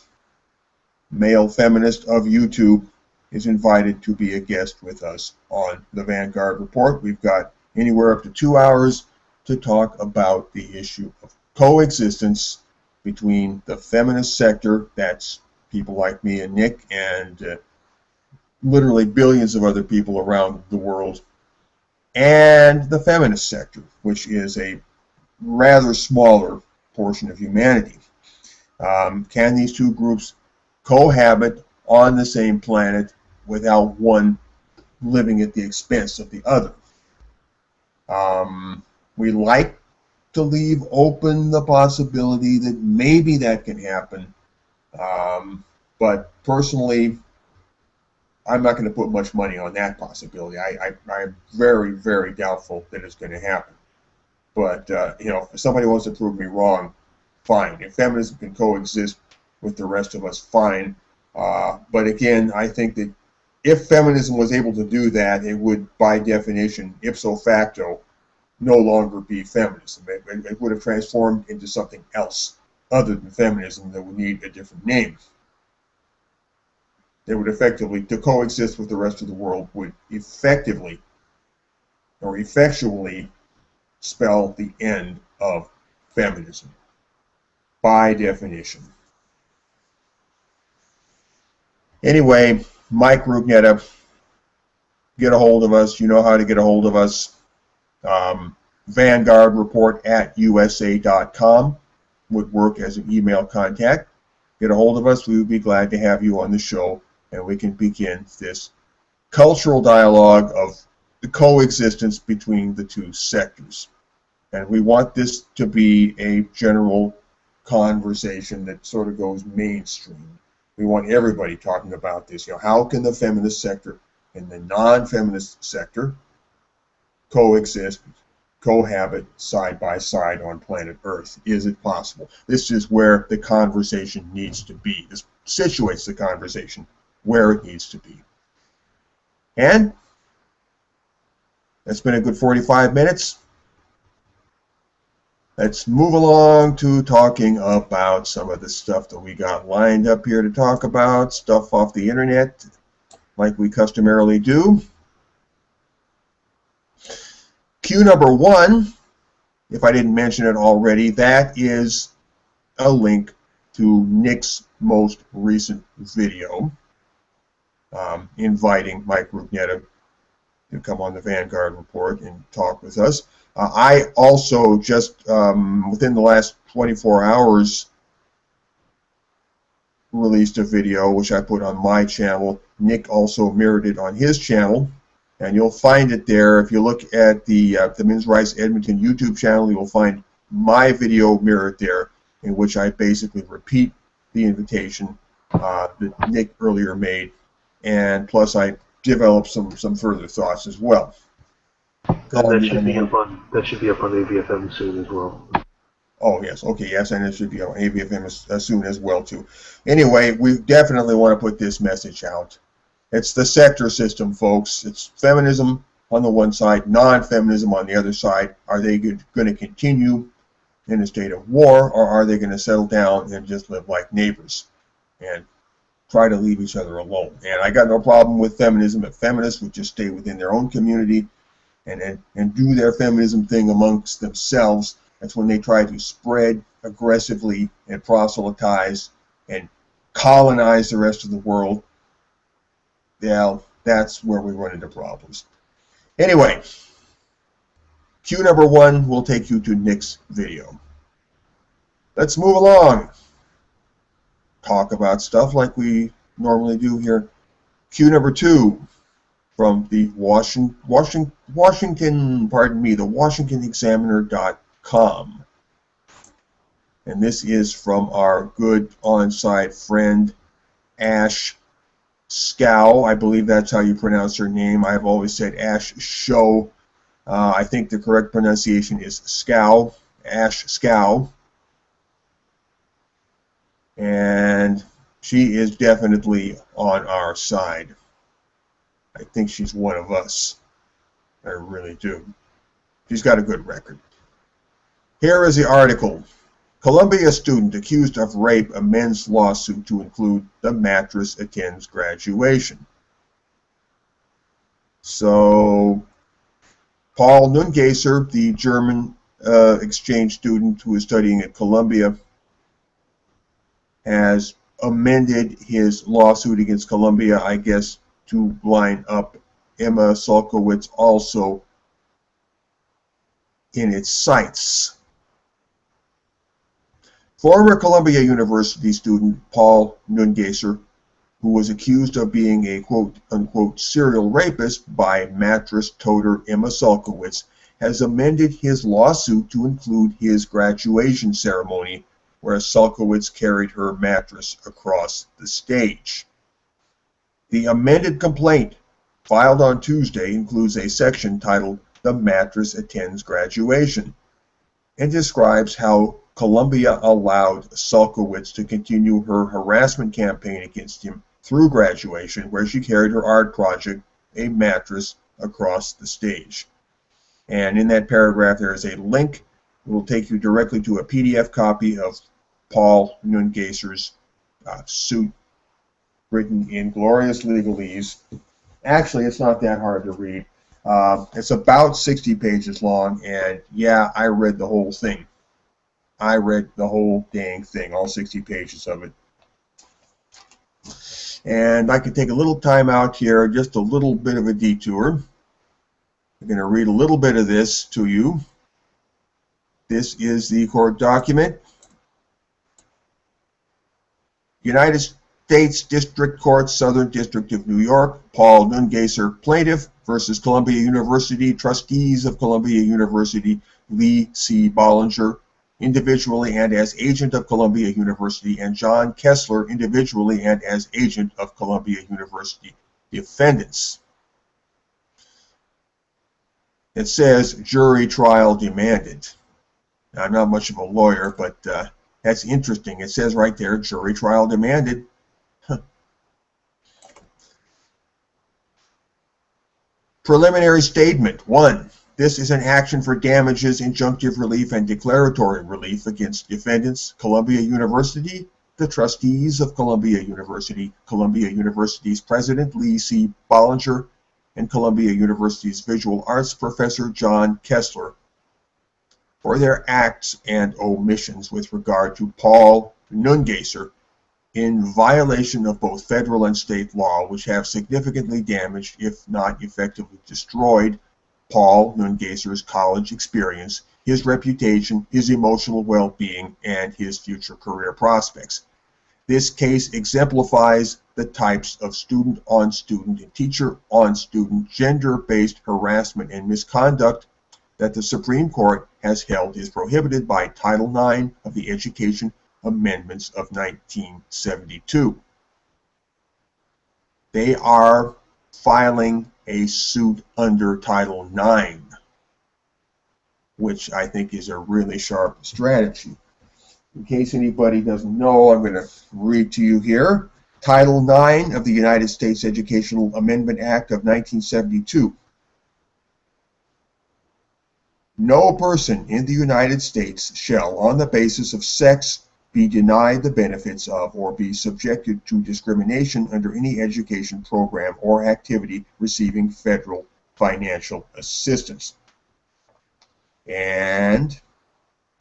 male feminist of YouTube, is invited to be a guest with us on the Vanguard Report. We've got anywhere up to 2 hours to talk about the issue of coexistence between the feminist sector, that's people like me and Nick, and literally billions of other people around the world, and the feminist sector, which is a rather smaller portion of humanity. Can these two groups cohabit on the same planet without one living at the expense of the other? We like to leave open the possibility that maybe that can happen, but personally, I'm not going to put much money on that possibility. I'm very, very doubtful that it's going to happen. But, if somebody wants to prove me wrong, fine. If feminism can coexist with the rest of us, fine. But again, I think that if feminism was able to do that, it would, by definition, ipso facto, no longer be feminism. It would have transformed into something else other than feminism that would need a different name. They would effectively, to coexist with the rest of the world, would effectively or effectually spell the end of feminism, by definition. Anyway, Mike Rugnetta, get a hold of us. You know how to get a hold of us. Vanguard Report at USA.com would work as an email contact. Get a hold of us. We would be glad to have you on the show, and we can begin this cultural dialogue of the coexistence between the two sectors. And we want this to be a general conversation that sort of goes mainstream. We want everybody talking about this. How can the feminist sector and the non-feminist sector coexist, cohabit side by side on planet Earth? Is it possible? This is where the conversation needs to be. This situates the conversation where it needs to be. And that's been a good 45 minutes. Let's move along to talking about some of the stuff that we got lined up here to talk about, stuff off the internet, like we customarily do. Cue number one, if I didn't mention it already, that is a link to Nick's most recent video inviting Mike Rugnetta to come on the Vanguard Report and talk with us. I also just, within the last 24 hours, released a video which I put on my channel. Nick also mirrored it on his channel, and you'll find it there. If you look at the Men's Rights Edmonton YouTube channel, you'll find my video mirrored there, in which I basically repeat the invitation that Nick earlier made, and plus I developed some further thoughts as well. That should be up on AVFM soon as well. Oh yes, okay, yes, and it should be on AVFM as soon as well too. Anyway, we definitely want to put this message out. It's the sector system, folks. It's feminism on the one side, non-feminism on the other side. Are they going to continue in a state of war, or are they going to settle down and just live like neighbors and try to leave each other alone? And I got no problem with feminism if feminists would just stay within their own community and do their feminism thing amongst themselves, That's when they try to spread aggressively and proselytize and colonize the rest of the world. Yeah, that's where we run into problems. Anyway, cue number 1 will take you to Nick's video. Let's move along. Talk about stuff like we normally do here. Cue number 2 from the WashingtonExaminer.com. And this is from our good on-site friend, Ash Scow. I believe that's how you pronounce her name. I've always said Ash Show. I think the correct pronunciation is Scow, Ash Scow. And she is definitely on our side. I think she's one of us. I really do. She's got a good record. Here is the article. Columbia student accused of rape amends lawsuit to include the mattress attends graduation. So, Paul Nungesser, the German exchange student who is studying at Columbia, has amended his lawsuit against Columbia, I guess, to line up Emma Sulkowicz also in its sights. Former Columbia University student Paul Nungesser, who was accused of being a quote-unquote serial rapist by mattress toter Emma Sulkowicz, has amended his lawsuit to include his graduation ceremony, where Sulkowicz carried her mattress across the stage. The amended complaint, filed on Tuesday, includes a section titled "The Mattress Attends Graduation," and describes how Columbia allowed Sulkowicz to continue her harassment campaign against him through graduation, where she carried her art project, a mattress, across the stage. And in that paragraph there is a link that will take you directly to a PDF copy of Paul Nungesser's suit, written in glorious legalese. Actually, it's not that hard to read. It's about 60 pages long, and yeah, I read the whole thing. I read the whole dang thing, all 60 pages of it. And I could take a little time out here, just a little bit of a detour. I'm going to read a little bit of this to you. This is the court document. United States District Court, Southern District of New York, Paul Nungesser, plaintiff, versus Columbia University, trustees of Columbia University, Lee C. Bollinger, individually and as agent of Columbia University, and John Kessler, individually and as agent of Columbia University, defendants. It says jury trial demanded. Now, I'm not much of a lawyer, but that's interesting. It says right there, jury trial demanded. Preliminary statement. 1. This is an action for damages, injunctive relief, and declaratory relief against defendants, Columbia University, the trustees of Columbia University, Columbia University's president, Lee C. Bollinger, and Columbia University's visual arts professor, John Kessler, for their acts and omissions with regard to Paul Nungesser in violation of both federal and state law, which have significantly damaged, if not effectively destroyed, Paul Nungesser's college experience, his reputation, his emotional well-being, and his future career prospects. This case exemplifies the types of student-on-student and teacher-on-student gender-based harassment and misconduct that the Supreme Court has held is prohibited by Title IX of the Education Amendments of 1972. They are filing a suit under Title IX, which I think is a really sharp strategy. In case anybody doesn't know, I'm going to read to you here. Title IX of the United States Educational Amendment Act of 1972. No person in the United States shall, on the basis of sex, be denied the benefits of or be subjected to discrimination under any education program or activity receiving federal financial assistance. And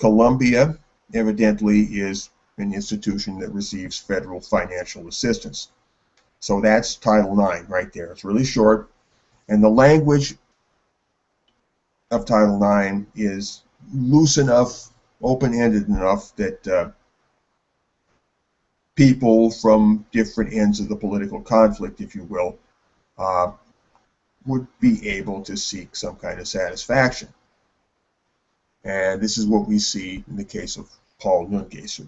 Columbia evidently is an institution that receives federal financial assistance. So that's Title IX right there. It's really short. And the language of Title IX is loose enough, open-ended enough that people from different ends of the political conflict, if you will, would be able to seek some kind of satisfaction. And this is what we see in the case of Paul Nungesser.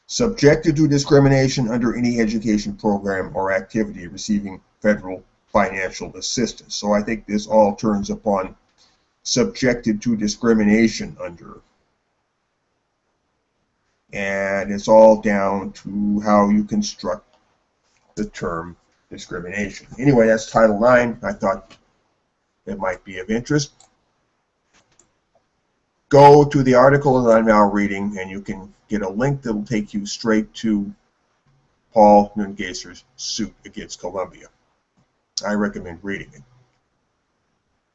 Subjected to discrimination under any education program or activity receiving federal financial assistance. So I think this all turns upon subjected to discrimination under. And it's all down to how you construct the term discrimination. Anyway, that's Title IX. I thought it might be of interest. Go to the article that I'm now reading, and you can get a link that will take you straight to Paul Nungesser's suit against Columbia. I recommend reading it.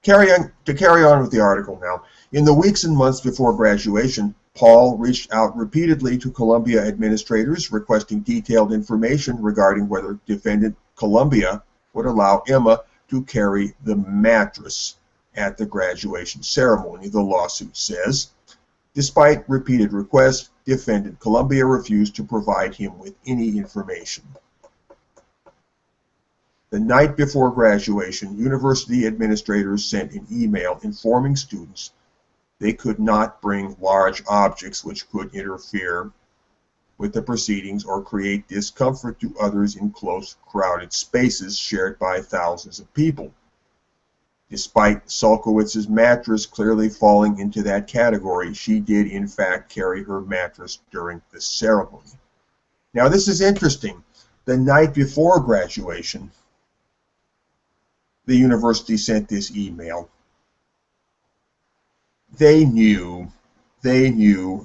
To carry on with the article now, in the weeks and months before graduation, Paul reached out repeatedly to Columbia administrators requesting detailed information regarding whether defendant Columbia would allow Emma to carry the mattress at the graduation ceremony, the lawsuit says. Despite repeated requests, defendant Columbia refused to provide him with any information. The night before graduation, university administrators sent an email informing students they could not bring large objects which could interfere with the proceedings or create discomfort to others in close, crowded spaces shared by thousands of people. Despite Sulkowitz's mattress clearly falling into that category, she did in fact carry her mattress during the ceremony. Now this is interesting. The night before graduation, the university sent this email. They knew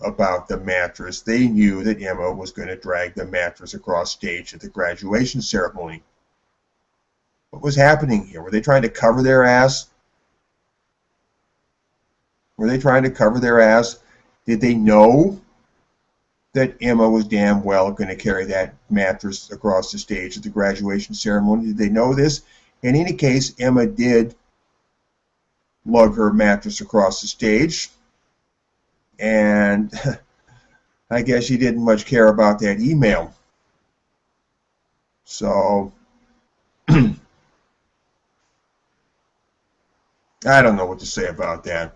about the mattress. They knew that Emma was going to drag the mattress across stage at the graduation ceremony. What was happening here? Were they trying to cover their ass? Were they trying to cover their ass? Did they know that Emma was damn well going to carry that mattress across the stage at the graduation ceremony? Did they know this? In any case, Emma did lug her mattress across the stage, and I guess she didn't much care about that email. So I don't know what to say about that.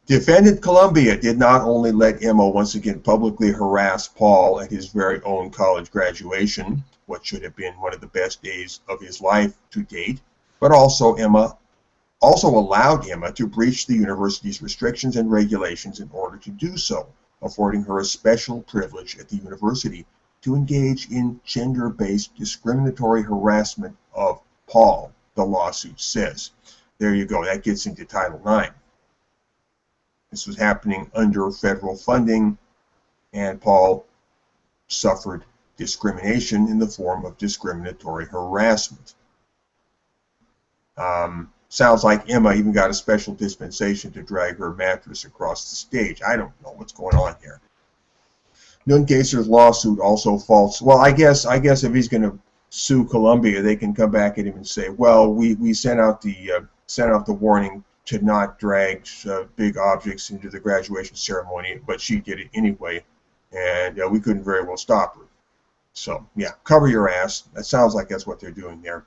Defendant Columbia did not only let Emma once again publicly harass Paul at his very own college graduation, what should have been one of the best days of his life to date, but also allowed Emma to breach the university's restrictions and regulations in order to do so, affording her a special privilege at the university to engage in gender-based discriminatory harassment of Paul, the lawsuit says. There you go. That gets into Title IX. This was happening under federal funding, and Paul suffered discrimination in the form of discriminatory harassment. Sounds like Emma even got a special dispensation to drag her mattress across the stage. I don't know what's going on here. Nungesser's lawsuit also faults. Well, I guess if he's going to sue Columbia, they can come back at him and say, well, we sent out the warning to not drag big objects into the graduation ceremony, but she did it anyway, and we couldn't very well stop her. So, yeah, cover your ass. That sounds like that's what they're doing there.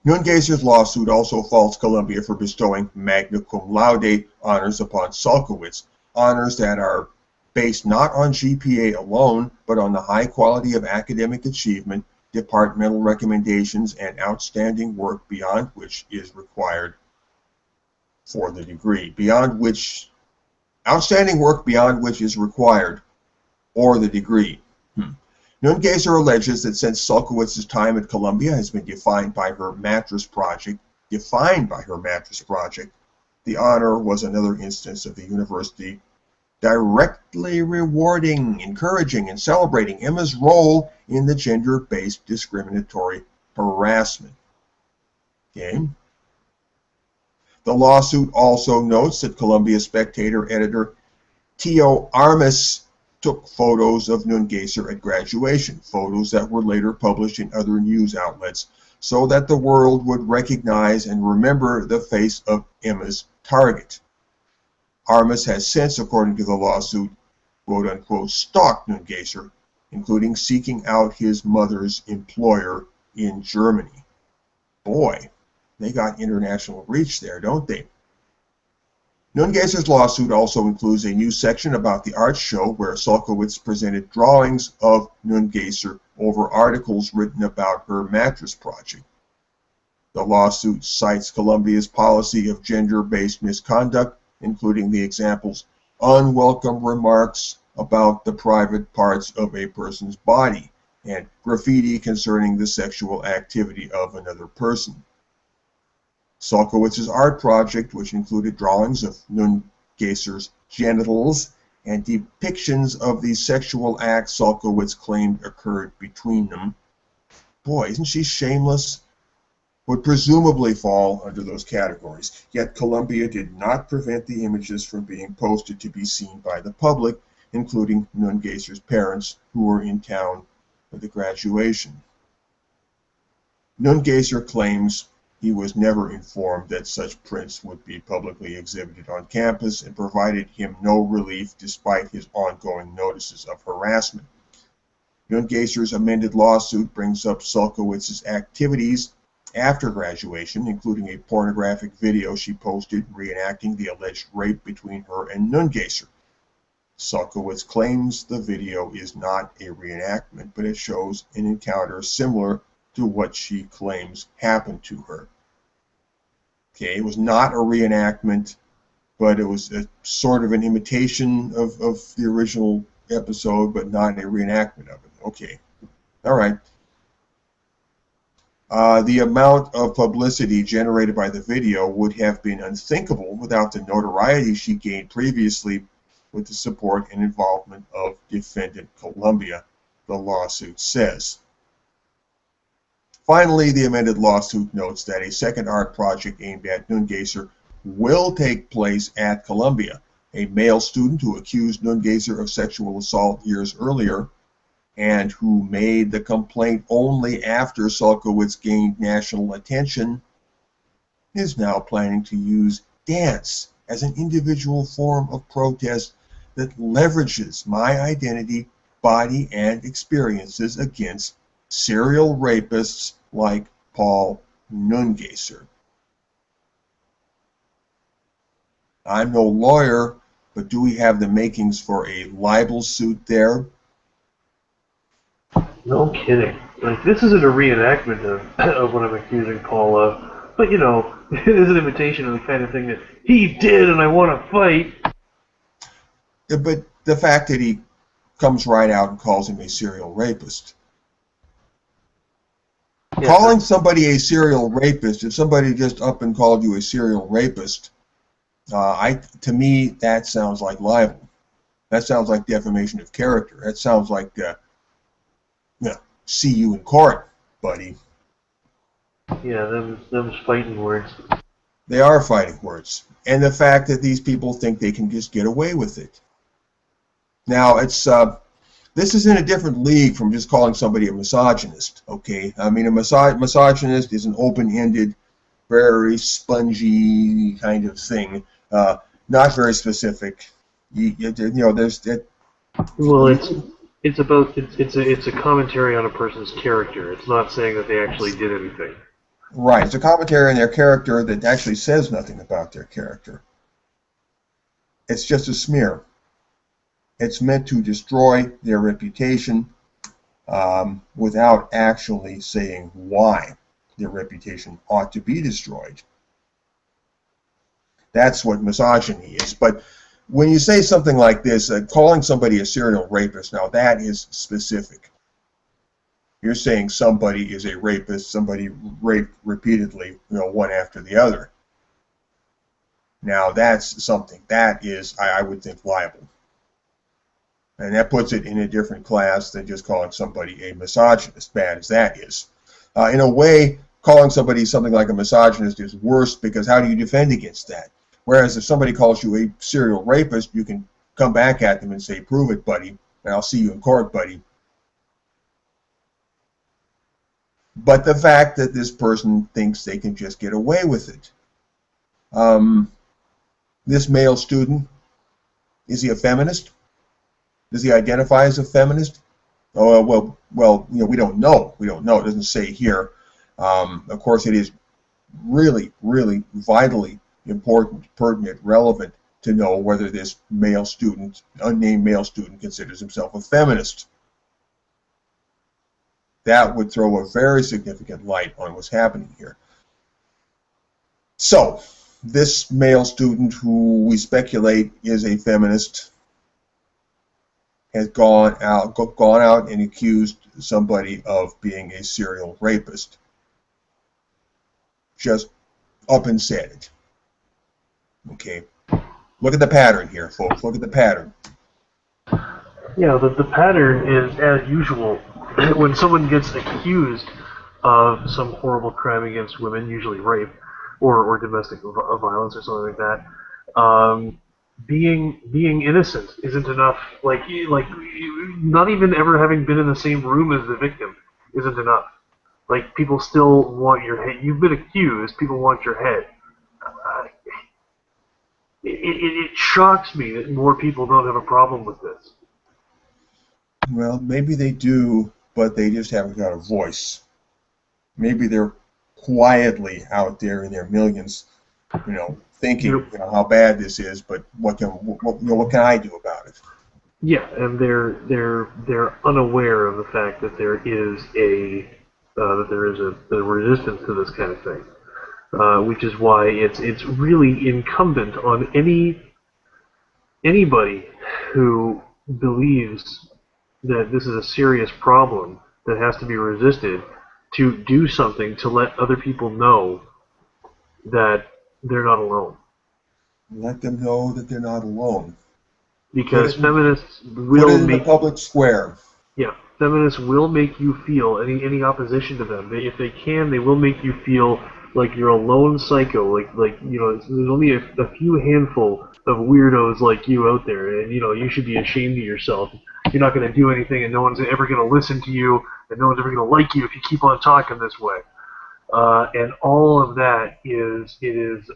Nungesser's lawsuit also faults Columbia for bestowing magna cum laude honors upon Sulkowitz, honors that are based not on GPA alone, but on the high quality of academic achievement, departmental recommendations, and outstanding work beyond which is required for the degree. Outstanding work beyond which is required or the degree. Nungesser alleges that since Sulkowitz's time at Columbia has been defined by her mattress project, the honor was another instance of the university directly rewarding, encouraging, and celebrating Emma's role in the gender-based discriminatory harassment. Okay? The lawsuit also notes that Columbia Spectator editor Theo Armas took photos of Nungesser at graduation, photos that were later published in other news outlets, so that the world would recognize and remember the face of Emma's target. Armas has since, according to the lawsuit, quote-unquote, stalked Nungesser, including seeking out his mother's employer in Germany. Boy, they got international reach there, don't they? Nungesser's lawsuit also includes a new section about the art show where Sulkowicz presented drawings of Nungesser over articles written about her mattress project. The lawsuit cites Columbia's policy of gender-based misconduct, including the examples unwelcome remarks about the private parts of a person's body and graffiti concerning the sexual activity of another person. Sulkowitz's art project, which included drawings of Nungesser's genitals and depictions of the sexual acts Sulkowitz claimed occurred between them, boy, isn't she shameless, would presumably fall under those categories. Yet Columbia did not prevent the images from being posted to be seen by the public, including Nungesser's parents, who were in town for the graduation. Nungesser claims he was never informed that such prints would be publicly exhibited on campus and provided him no relief despite his ongoing notices of harassment. Nungesser's amended lawsuit brings up Sulkowitz's activities after graduation, including a pornographic video she posted reenacting the alleged rape between her and Nungesser. Sulkowitz claims the video is not a reenactment, but it shows an encounter similar to what she claims happened to her. Okay, it was not a reenactment, but it was a sort of an imitation of the original episode, but not a reenactment of it. Okay, all right. The amount of publicity generated by the video would have been unthinkable without the notoriety she gained previously with the support and involvement of defendant Columbia, the lawsuit says. Finally, the amended lawsuit notes that a second art project aimed at Nungesser will take place at Columbia. A male student who accused Nungesser of sexual assault years earlier and who made the complaint only after Sulkowitz gained national attention is now planning to use dance as an individual form of protest that leverages my identity, body, and experiences against serial rapists like Paul Nungesser. I'm no lawyer, but do we have the makings for a libel suit there? No kidding. Like, this isn't a reenactment of what I'm accusing Paul of, but, you know, it is an imitation of the kind of thing that he did and I want to fight. Yeah, but the fact that he comes right out and calls him a serial rapist. Yeah, calling somebody a serial rapist, if somebody just up and called you a serial rapist, to me, that sounds like libel. That sounds like defamation of character. That sounds like, see you in court, buddy. Yeah, them's fighting words. They are fighting words. And the fact that these people think they can just get away with it. Now, it's this is in a different league from just calling somebody a misogynist, okay? I mean, a misogynist is an open-ended, very spongy kind of thing, not very specific. You know, there's that. Well, it's a commentary on a person's character. It's not saying that they actually did anything. Right. It's a commentary on their character that actually says nothing about their character. It's just a smear. It's meant to destroy their reputation without actually saying why their reputation ought to be destroyed. That's what misogyny is. But when you say something like this, calling somebody a serial rapist, now that is specific. You're saying somebody is a rapist, somebody raped repeatedly, one after the other. Now that's something. That is, I would think, libel. And that puts it in a different class than just calling somebody a misogynist, bad as that is. In a way, calling somebody something like a misogynist is worse, because how do you defend against that? Whereas if somebody calls you a serial rapist, you can come back at them and say, prove it, buddy, and I'll see you in court, buddy. But the fact that this person thinks they can just get away with it. This male student, is he a feminist? Does he identify as a feminist? Oh, well, we don't know. We don't know. It doesn't say here. Of course, it is really, really vitally important, pertinent, relevant to know whether this male student, unnamed male student, considers himself a feminist. That would throw a very significant light on what's happening here. So, this male student, who we speculate is a feminist, has gone out and accused somebody of being a serial rapist. Just up and said it. Okay. Look at the pattern here, folks. Look at the pattern. Yeah, the pattern is, as usual, when someone gets accused of some horrible crime against women, usually rape or domestic violence or something like that, being innocent isn't enough. Like not even ever having been in the same room as the victim isn't enough. Like, people still want your head. You've been accused. People want your head. It shocks me that more people don't have a problem with this. Well, maybe they do, but they just haven't got a voice. Maybe they're quietly out there in their millions, thinking how bad this is, but what can I do about it? Yeah, and they're unaware of the fact that there is a resistance to this kind of thing, which is why it's really incumbent on anybody who believes that this is a serious problem that has to be resisted to do something to let other people know that they're not alone. Let them know that they're not alone. Because feminists will put it in the public square. Yeah, feminists will make you feel any opposition to them. If they can, they will make you feel like you're a lone psycho. Like there's only a few handful of weirdos like you out there, and you should be ashamed of yourself. You're not going to do anything, and no one's ever going to listen to you, and no one's ever going to like you if you keep on talking this way. And all of that is it's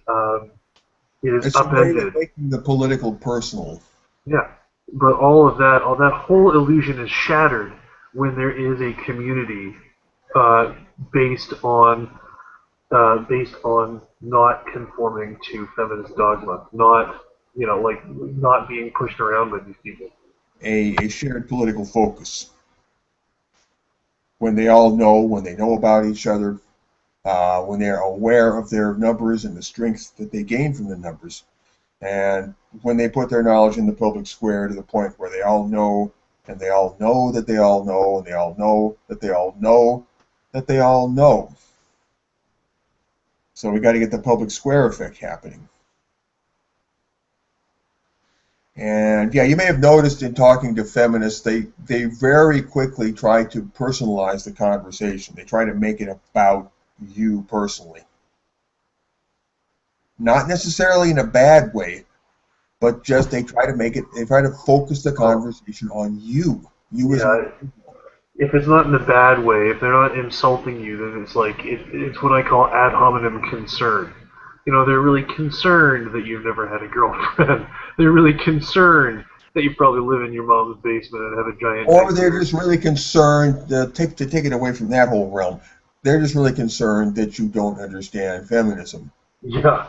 upended. Making the political personal. Yeah, but all that whole illusion is shattered when there is a community based on not conforming to feminist dogma, not being pushed around by these people. A shared political focus. When they all know, when they know about each other, when they're aware of their numbers and the strength that they gain from the numbers, and when they put their knowledge in the public square to the point where they all know, and they all know that they all know, and they all know that they all know that they all know. So we got to get the public square effect happening. And yeah, you may have noticed in talking to feminists, they very quickly try to personalize the conversation. They try to make it about you personally. Not necessarily in a bad way, but just they try to focus the conversation on you. If it's not in a bad way, if they're not insulting you, then it's like it's what I call ad hominem concern. They're really concerned that you've never had a girlfriend. They're really concerned that you probably live in your mom's basement and have a giant... Or they're just really concerned, to take it away from that whole realm, they're just really concerned that you don't understand feminism. Yeah.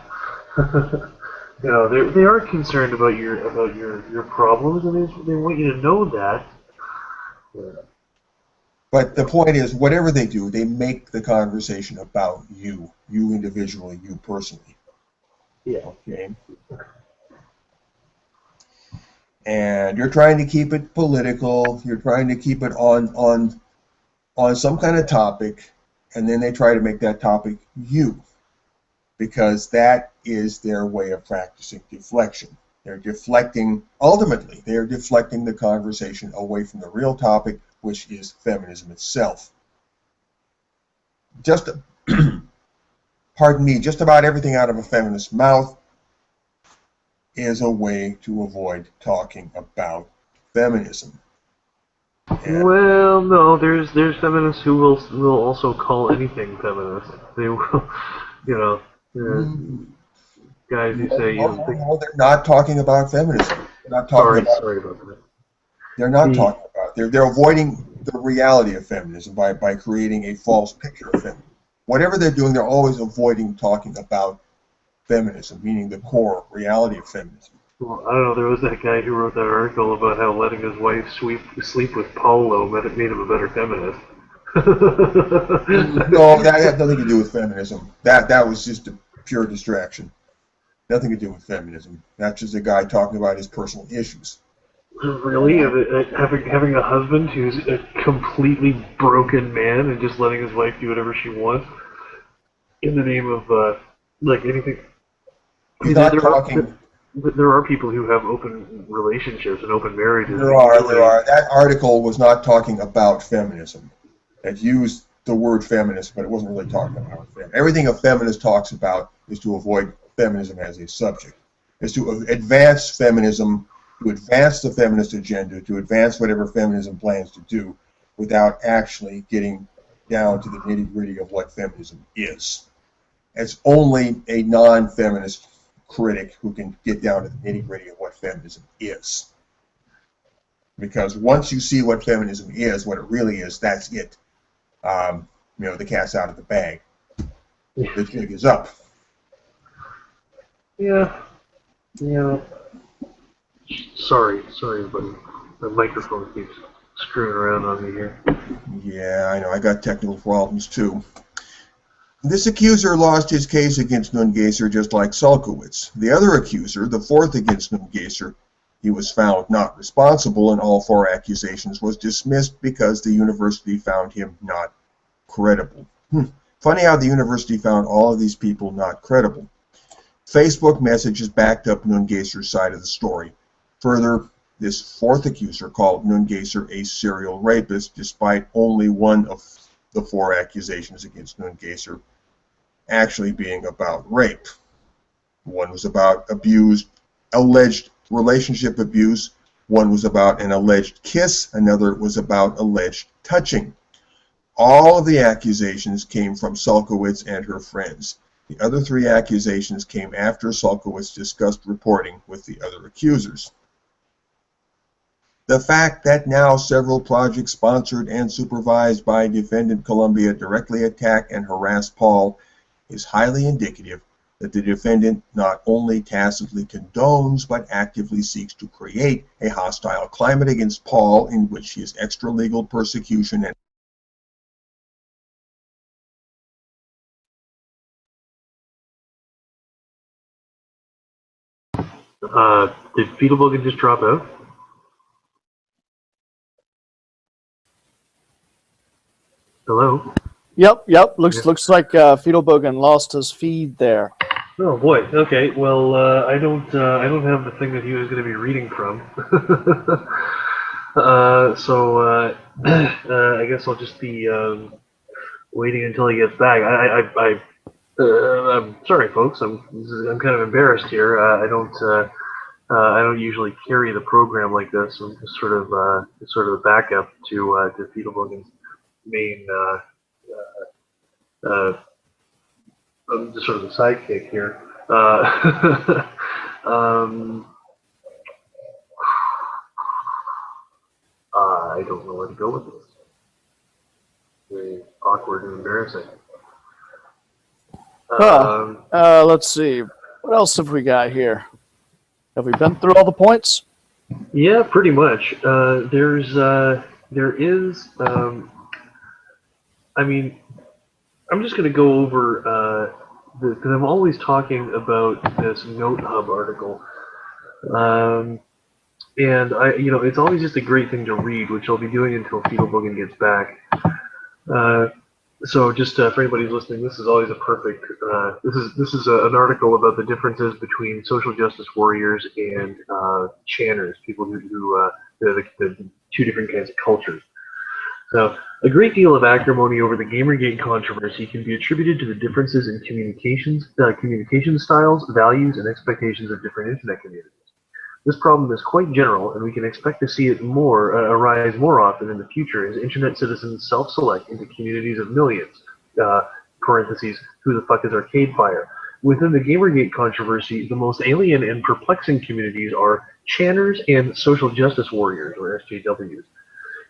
They are concerned about your problems, and they want you to know that. Yeah. But the point is, whatever they do, they make the conversation about you individually, you personally. Yeah. Okay. And you're trying to keep it political. You're trying to keep it on some kind of topic, and then they try to make that topic you, because that is their way of practicing deflection. They're deflecting. Ultimately, they're deflecting the conversation away from the real topic, which is feminism itself. Just pardon me, just about everything out of a feminist's mouth is a way to avoid talking about feminism. And Well, no, there's feminists who will also call anything feminist. They will, you know, guys who say, no, they're not talking about feminism. They're not talking sorry, about. sorry about that. They're not talking about. They're avoiding the reality of feminism by creating a false picture of feminism. Whatever they're doing, they're always avoiding talking about feminism, meaning the core reality of feminism. Well, I don't know. There was that guy who wrote that article about how letting his wife sleep with Paulo made him a better feminist. No, that had nothing to do with feminism. That was just a pure distraction. Nothing to do with feminism. That's just a guy talking about his personal issues. Really? Having a husband who's a completely broken man and just letting his wife do whatever she wants in the name of like anything. He's not talking. There are people who have open relationships and open marriages. There are. That article was not talking about feminism. It used the word feminist, but it wasn't really talking about feminism. Everything a feminist talks about is to avoid feminism as a subject. Is to advance feminism, to advance the feminist agenda, to advance whatever feminism plans to do, without actually getting down to the nitty-gritty of what feminism is. It's only a non-feminist critic who can get down to the nitty-gritty of what feminism is. Because once you see what feminism is, what it really is, that's it. The cat's out of the bag. The jig is up. Yeah. Sorry, buddy. The microphone keeps screwing around on me here. Yeah, I know. I got technical problems too. This accuser lost his case against Nungesser just like Sulkowitz. The other accuser, the fourth against Nungesser, he was found not responsible, and all four accusations was dismissed because the university found him not credible. Funny how the university found all of these people not credible. Facebook messages backed up Nungesser's side of the story. Further, this fourth accuser called Nungesser a serial rapist, despite only one of the four accusations against Nungesser actually being about rape. One was about alleged relationship abuse. One was about an alleged kiss. Another was about alleged touching. All of the accusations came from Sulkowitz and her friends. The other three accusations came after Sulkowitz discussed reporting with the other accusers. The fact that now several projects sponsored and supervised by defendant Columbia directly attack and harass Paul is highly indicative that the defendant not only tacitly condones but actively seeks to create a hostile climate against Paul in which his extra-legal persecution and Did Feedelbogen just drop out? Hello? Yep. Looks like Feedelbogen lost his feed there. Oh boy. Okay. Well, I don't have the thing that he was going to be reading from. So I guess I'll just be waiting until he gets back. I'm sorry, folks. I'm kind of embarrassed here. I don't usually carry the program like this. I'm just sort of a backup to Feedelbogen's main. I'm just sort of a sidekick here. I don't know where to go with this. Very awkward and embarrassing. Let's see. What else have we got here? Have we been through all the points? Yeah, pretty much. There is. I mean, I'm just going to go over because I'm always talking about this NoteHub article, and it's always just a great thing to read, which I'll be doing until Feedelbogen gets back. So just for anybody who's listening, this is always a perfect. This is an article about the differences between social justice warriors and channers, people who the two different kinds of cultures. Now, a great deal of acrimony over the Gamergate controversy can be attributed to the differences in communication styles, values, and expectations of different internet communities. This problem is quite general, and we can expect to see it arise more often in the future as internet citizens self-select into communities of millions. Parentheses, who the fuck is Arcade Fire? Within the Gamergate controversy, the most alien and perplexing communities are channers and social justice warriors, or SJWs.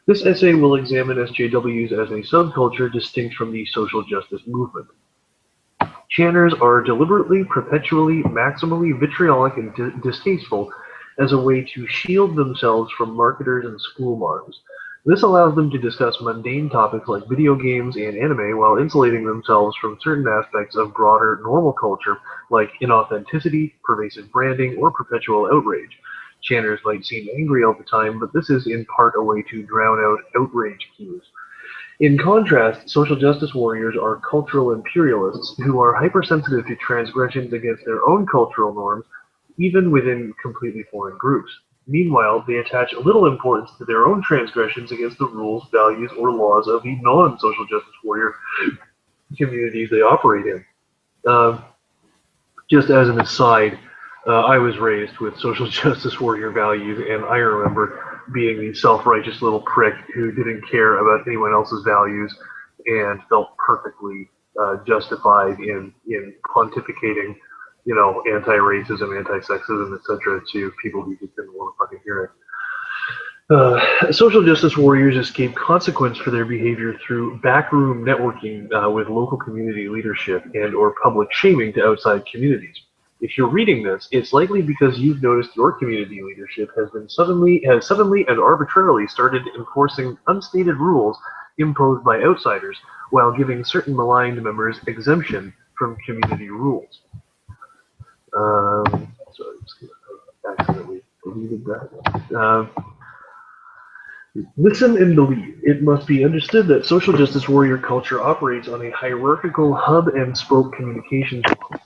This essay will examine SJWs as a subculture distinct from the social justice movement. Channers are deliberately, perpetually, maximally vitriolic and distasteful as a way to shield themselves from marketers and schoolmarms. This allows them to discuss mundane topics like video games and anime while insulating themselves from certain aspects of broader normal culture like inauthenticity, pervasive branding, or perpetual outrage. Channers might seem angry all the time, but this is in part a way to drown out outrage cues. In contrast, social justice warriors are cultural imperialists who are hypersensitive to transgressions against their own cultural norms, even within completely foreign groups. Meanwhile, they attach little importance to their own transgressions against the rules, values, or laws of the non-social justice warrior communities they operate in. Just as an aside, I was raised with social justice warrior values, and I remember being the self-righteous little prick who didn't care about anyone else's values and felt perfectly justified in pontificating, anti-racism, anti-sexism, etc. to people who just didn't want to fucking hear it. Social justice warriors escape consequence for their behavior through backroom networking with local community leadership and or public shaming to outside communities. If you're reading this, it's likely because you've noticed your community leadership has suddenly and arbitrarily started enforcing unstated rules imposed by outsiders while giving certain maligned members exemption from community rules. Sorry, I accidentally deleted that. Listen and believe. It must be understood that social justice warrior culture operates on a hierarchical hub-and-spoke communications model.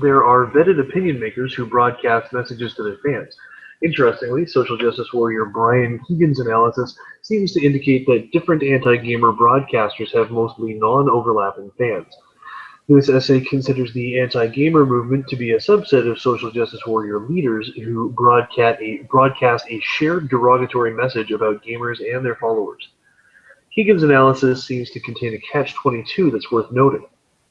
There are vetted opinion makers who broadcast messages to their fans. Interestingly, social justice warrior Brian Keegan's analysis seems to indicate that different anti-gamer broadcasters have mostly non-overlapping fans. This essay considers the anti-gamer movement to be a subset of social justice warrior leaders who broadcast a shared derogatory message about gamers and their followers. Keegan's analysis seems to contain a catch-22 that's worth noting.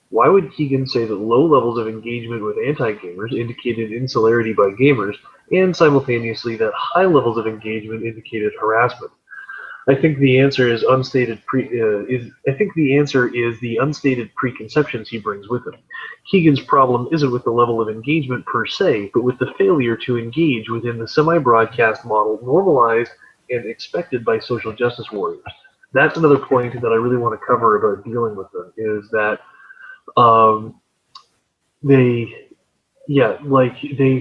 Why would Keegan say that low levels of engagement with anti-gamers indicated insularity by gamers, and simultaneously that high levels of engagement indicated harassment? I think the answer is the unstated preconceptions he brings with him. Keegan's problem isn't with the level of engagement per se, but with the failure to engage within the semi-broadcast model normalized and expected by social justice warriors. That's another point that I really want to cover about dealing with them, is that they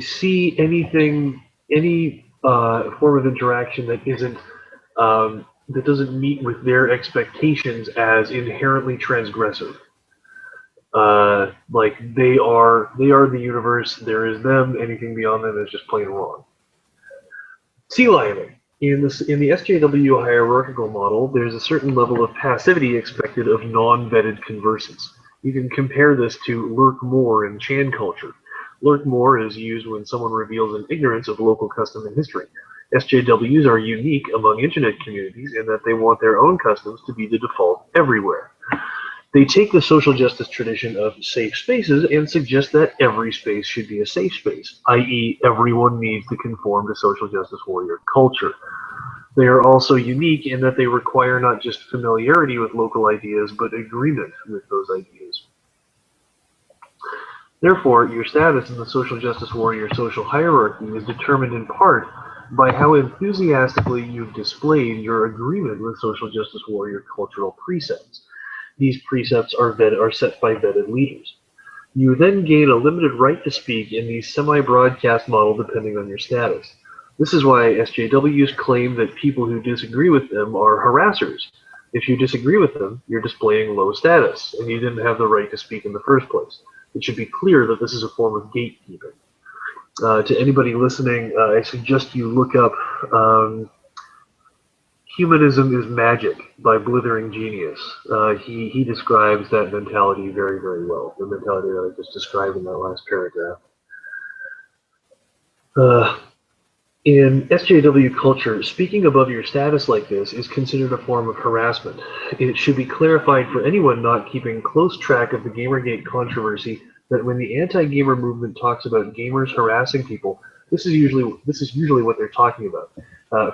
see any form of interaction that isn't that doesn't meet with their expectations as inherently transgressive. Like they are the universe. There is them. Anything beyond them is just plain wrong. Sea lioning. In the SJW hierarchical model, there's a certain level of passivity expected of non-vetted conversants. You can compare this to lurk more in Chan culture. Lurk more is used when someone reveals an ignorance of local custom and history. SJWs are unique among internet communities in that they want their own customs to be the default everywhere. They take the social justice tradition of safe spaces and suggest that every space should be a safe space, i.e. everyone needs to conform to social justice warrior culture. They are also unique in that they require not just familiarity with local ideas, but agreement with those ideas. Therefore, your status in the social justice warrior social hierarchy is determined in part by how enthusiastically you've displayed your agreement with social justice warrior cultural precepts. These precepts are set by vetted leaders. You then gain a limited right to speak in the semi-broadcast model depending on your status. This is why SJWs claim that people who disagree with them are harassers. If you disagree with them, you're displaying low status, and you didn't have the right to speak in the first place. It should be clear that this is a form of gatekeeping. To anybody listening, I suggest you look up Humanism is magic by Blithering Genius. He describes that mentality very, very well, the mentality that I just described in that last paragraph. In SJW culture, speaking above your status like this is considered a form of harassment. It should be clarified for anyone not keeping close track of the Gamergate controversy that when the anti-gamer movement talks about gamers harassing people, this is usually what they're talking about.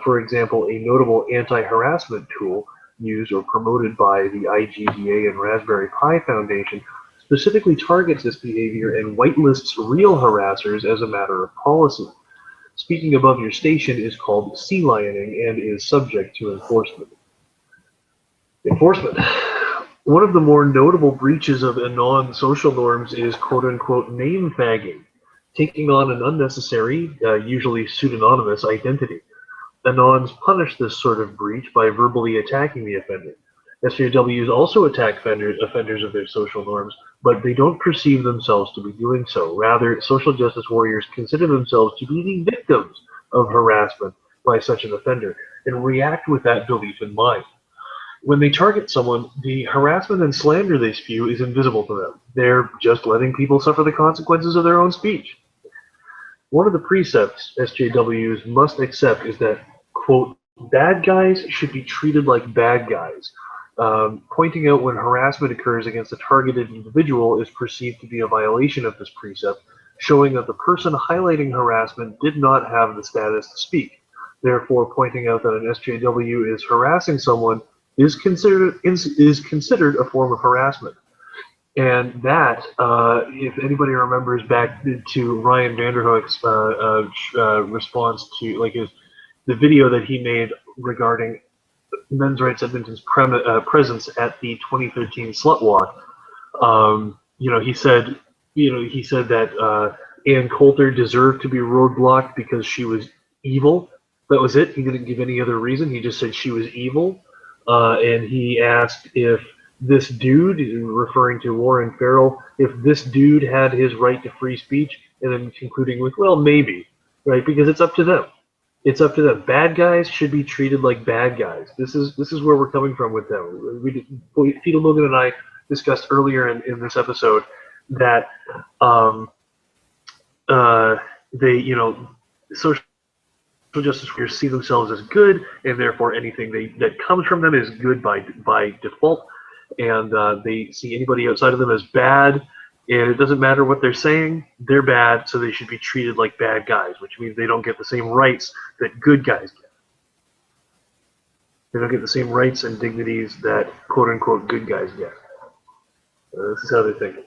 For example, a notable anti-harassment tool used or promoted by the IGDA and Raspberry Pi Foundation specifically targets this behavior and whitelists real harassers as a matter of policy. Speaking above your station is called sea lioning and is subject to enforcement. Enforcement. One of the more notable breaches of Anon social norms is quote-unquote name fagging, taking on an unnecessary, usually pseudonymous identity. Anons punish this sort of breach by verbally attacking the offender. SJWs also attack offenders of their social norms, but they don't perceive themselves to be doing so. Rather, social justice warriors consider themselves to be the victims of harassment by such an offender and react with that belief in mind. When they target someone, the harassment and slander they spew is invisible to them. They're just letting people suffer the consequences of their own speech. One of the precepts SJWs must accept is that, quote, bad guys should be treated like bad guys. Pointing out when harassment occurs against a targeted individual is perceived to be a violation of this precept, showing that the person highlighting harassment did not have the status to speak. Therefore, pointing out that an SJW is harassing someone is considered a form of harassment. And that, if anybody remembers back to Ryan Vanderhoek's response to the video that he made regarding Men's Rights Edmonton's presence at the 2013 Slut Walk, he said that Ann Coulter deserved to be roadblocked because she was evil. That was it. He didn't give any other reason. He just said she was evil. And he asked if this dude, referring to Warren Farrell, if this dude had his right to free speech, and then concluding with, well, maybe, right? Because it's up to them. It's up to them. Bad guys should be treated like bad guys. This is where we're coming from with them. Fetal Logan and I discussed earlier in this episode that social justice warriors see themselves as good, and therefore anything that comes from them is good by default, and they see anybody outside of them as bad, and it doesn't matter what they're saying, they're bad, so they should be treated like bad guys, which means they don't get the same rights that good guys get. They don't get the same rights and dignities that quote-unquote good guys get. This is how they're thinking.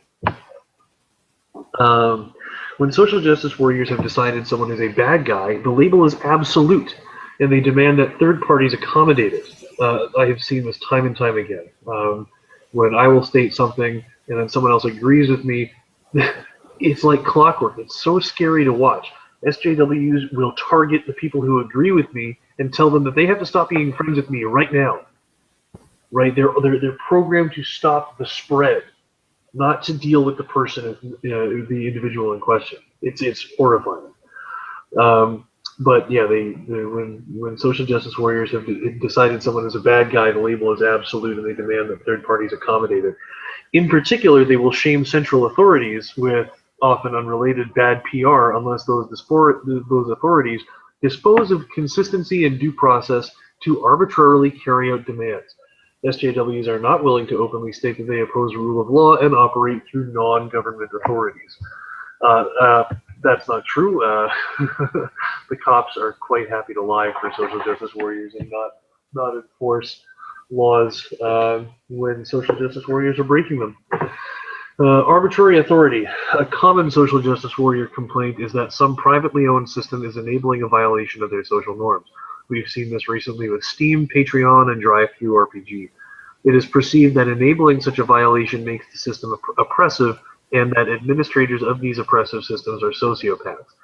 When social justice warriors have decided someone is a bad guy, the label is absolute, and they demand that third parties accommodate it. I have seen this time and time again. When I will state something and then someone else agrees with me, it's like clockwork. It's so scary to watch. SJWs will target the people who agree with me and tell them that they have to stop being friends with me right now. Right? They're programmed to stop the spread, not to deal with the person, the individual in question. It's horrifying. But yeah, when social justice warriors have decided someone is a bad guy, the label is absolute, and they demand that third parties accommodate it. In particular, they will shame central authorities with often unrelated bad PR unless those authorities dispose of consistency and due process to arbitrarily carry out demands. SJWs are not willing to openly state that they oppose rule of law and operate through non-government authorities. That's not true. The cops are quite happy to lie for social justice warriors and not enforce laws when social justice warriors are breaking them. Arbitrary authority. A common social justice warrior complaint is that some privately owned system is enabling a violation of their social norms. We've seen this recently with Steam, Patreon, and DriveThruRPG. It is perceived that enabling such a violation makes the system oppressive, and that administrators of these oppressive systems are sociopaths.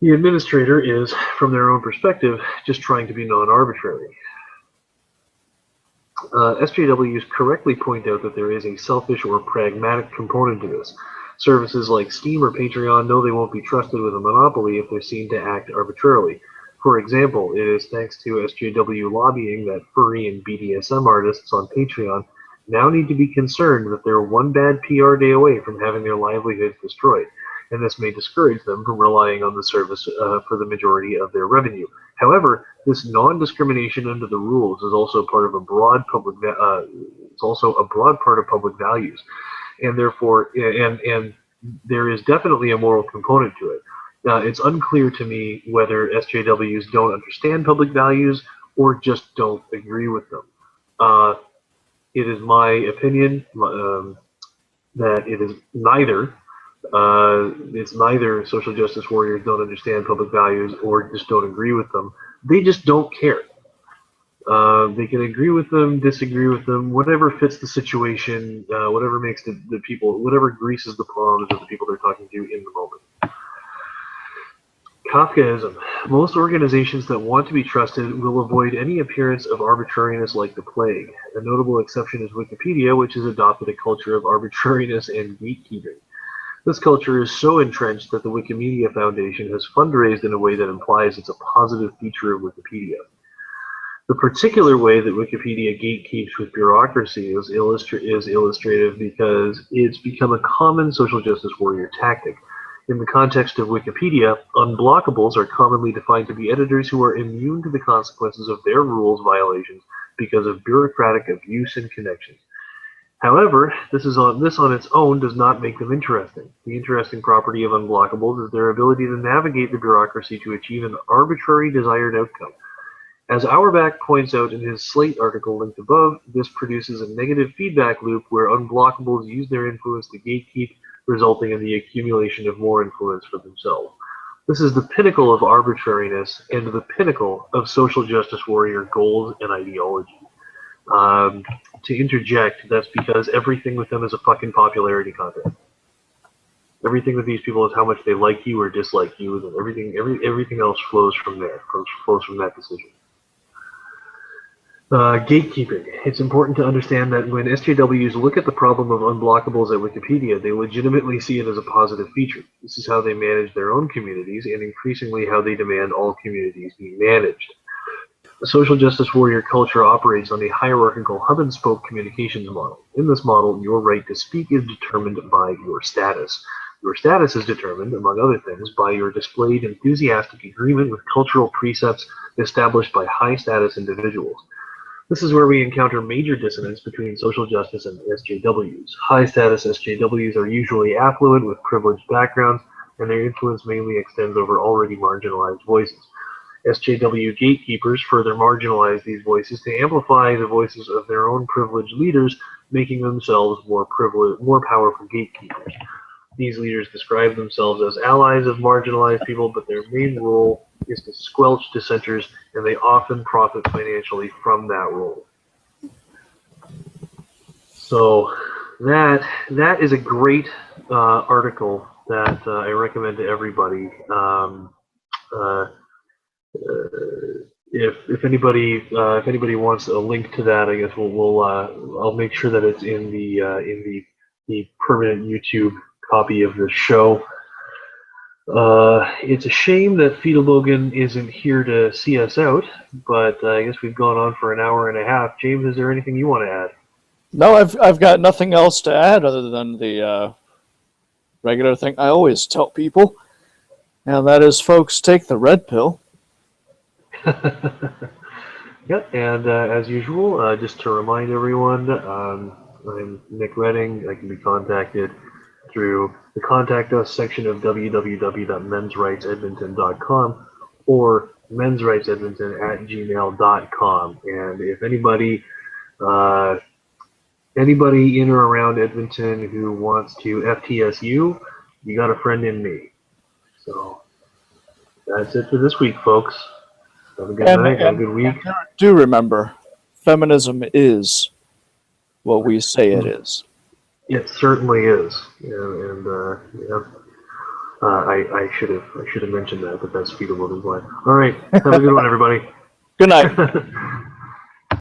The administrator is, from their own perspective, just trying to be non-arbitrary. SJWs correctly point out that there is a selfish or pragmatic component to this. Services like Steam or Patreon know they won't be trusted with a monopoly if they're seen to act arbitrarily. For example, it is thanks to SJW lobbying that furry and BDSM artists on Patreon now need to be concerned that they're one bad PR day away from having their livelihoods destroyed, and this may discourage them from relying on the service for the majority of their revenue. However, this non-discrimination under the rules is also part of a broad public part of public values, and therefore, and there is definitely a moral component to it. It's unclear to me whether SJWs don't understand public values or just don't agree with them. It is my opinion that it is neither. It's neither social justice warriors don't understand public values or just don't agree with them. They just don't care. They can agree with them, disagree with them, whatever fits the situation, whatever makes the people, whatever greases the palms of the people they're talking to in the moment. Kafkaism. Most organizations that want to be trusted will avoid any appearance of arbitrariness like the plague. A notable exception is Wikipedia, which has adopted a culture of arbitrariness and gatekeeping. This culture is so entrenched that the Wikimedia Foundation has fundraised in a way that implies it's a positive feature of Wikipedia. The particular way that Wikipedia gatekeeps with bureaucracy is illustrative because it's become a common social justice warrior tactic. In the context of Wikipedia, unblockables are commonly defined to be editors who are immune to the consequences of their rules violations because of bureaucratic abuse and connections. However, this on its own does not make them interesting. The interesting property of unblockables is their ability to navigate the bureaucracy to achieve an arbitrary desired outcome. As Auerbach points out in his Slate article linked above, this produces a negative feedback loop where unblockables use their influence to gatekeep, resulting in the accumulation of more influence for themselves. This is the pinnacle of arbitrariness and the pinnacle of social justice warrior goals and ideology. To interject, that's because everything with them is a fucking popularity contest. Everything with these people is how much they like you or dislike you, and everything else flows from there, flows from that decision. Gatekeeping. It's important to understand that when SJWs look at the problem of unblockables at Wikipedia, they legitimately see it as a positive feature. This is how they manage their own communities, and increasingly how they demand all communities be managed. The social justice warrior culture operates on a hierarchical hub-and-spoke communications model. In this model, your right to speak is determined by your status. Your status is determined, among other things, by your displayed enthusiastic agreement with cultural precepts established by high-status individuals. This is where we encounter major dissonance between social justice and SJWs. High-status SJWs are usually affluent with privileged backgrounds, and their influence mainly extends over already marginalized voices. SJW gatekeepers further marginalize these voices to amplify the voices of their own privileged leaders, making themselves more powerful gatekeepers. These leaders describe themselves as allies of marginalized people, but their main role is to squelch dissenters, and they often profit financially from that role. So that is a great article that I recommend to everybody. If anybody wants a link to that, I guess I'll make sure that it's in the permanent YouTube copy of the show. It's a shame that Fiedelbogen isn't here to see us out, but I guess we've gone on for an hour and a half. James, is there anything you want to add? No, I've got nothing else to add other than the regular thing I always tell people, and that is, folks, take the red pill. Yep, and as usual, just to remind everyone, I'm Nick Redding. I can be contacted through the Contact Us section of www.mensrightsedmonton.com or mensrightsedmonton@gmail.com. And if anybody in or around Edmonton who wants to FTSU, you got a friend in me. So that's it for this week, folks. Have a good night. Have a good week. Do remember, feminism is what we say it is. It certainly is. I should have mentioned that, but that's Fiedelbogen's line. All right. Have a good one, everybody. Good night.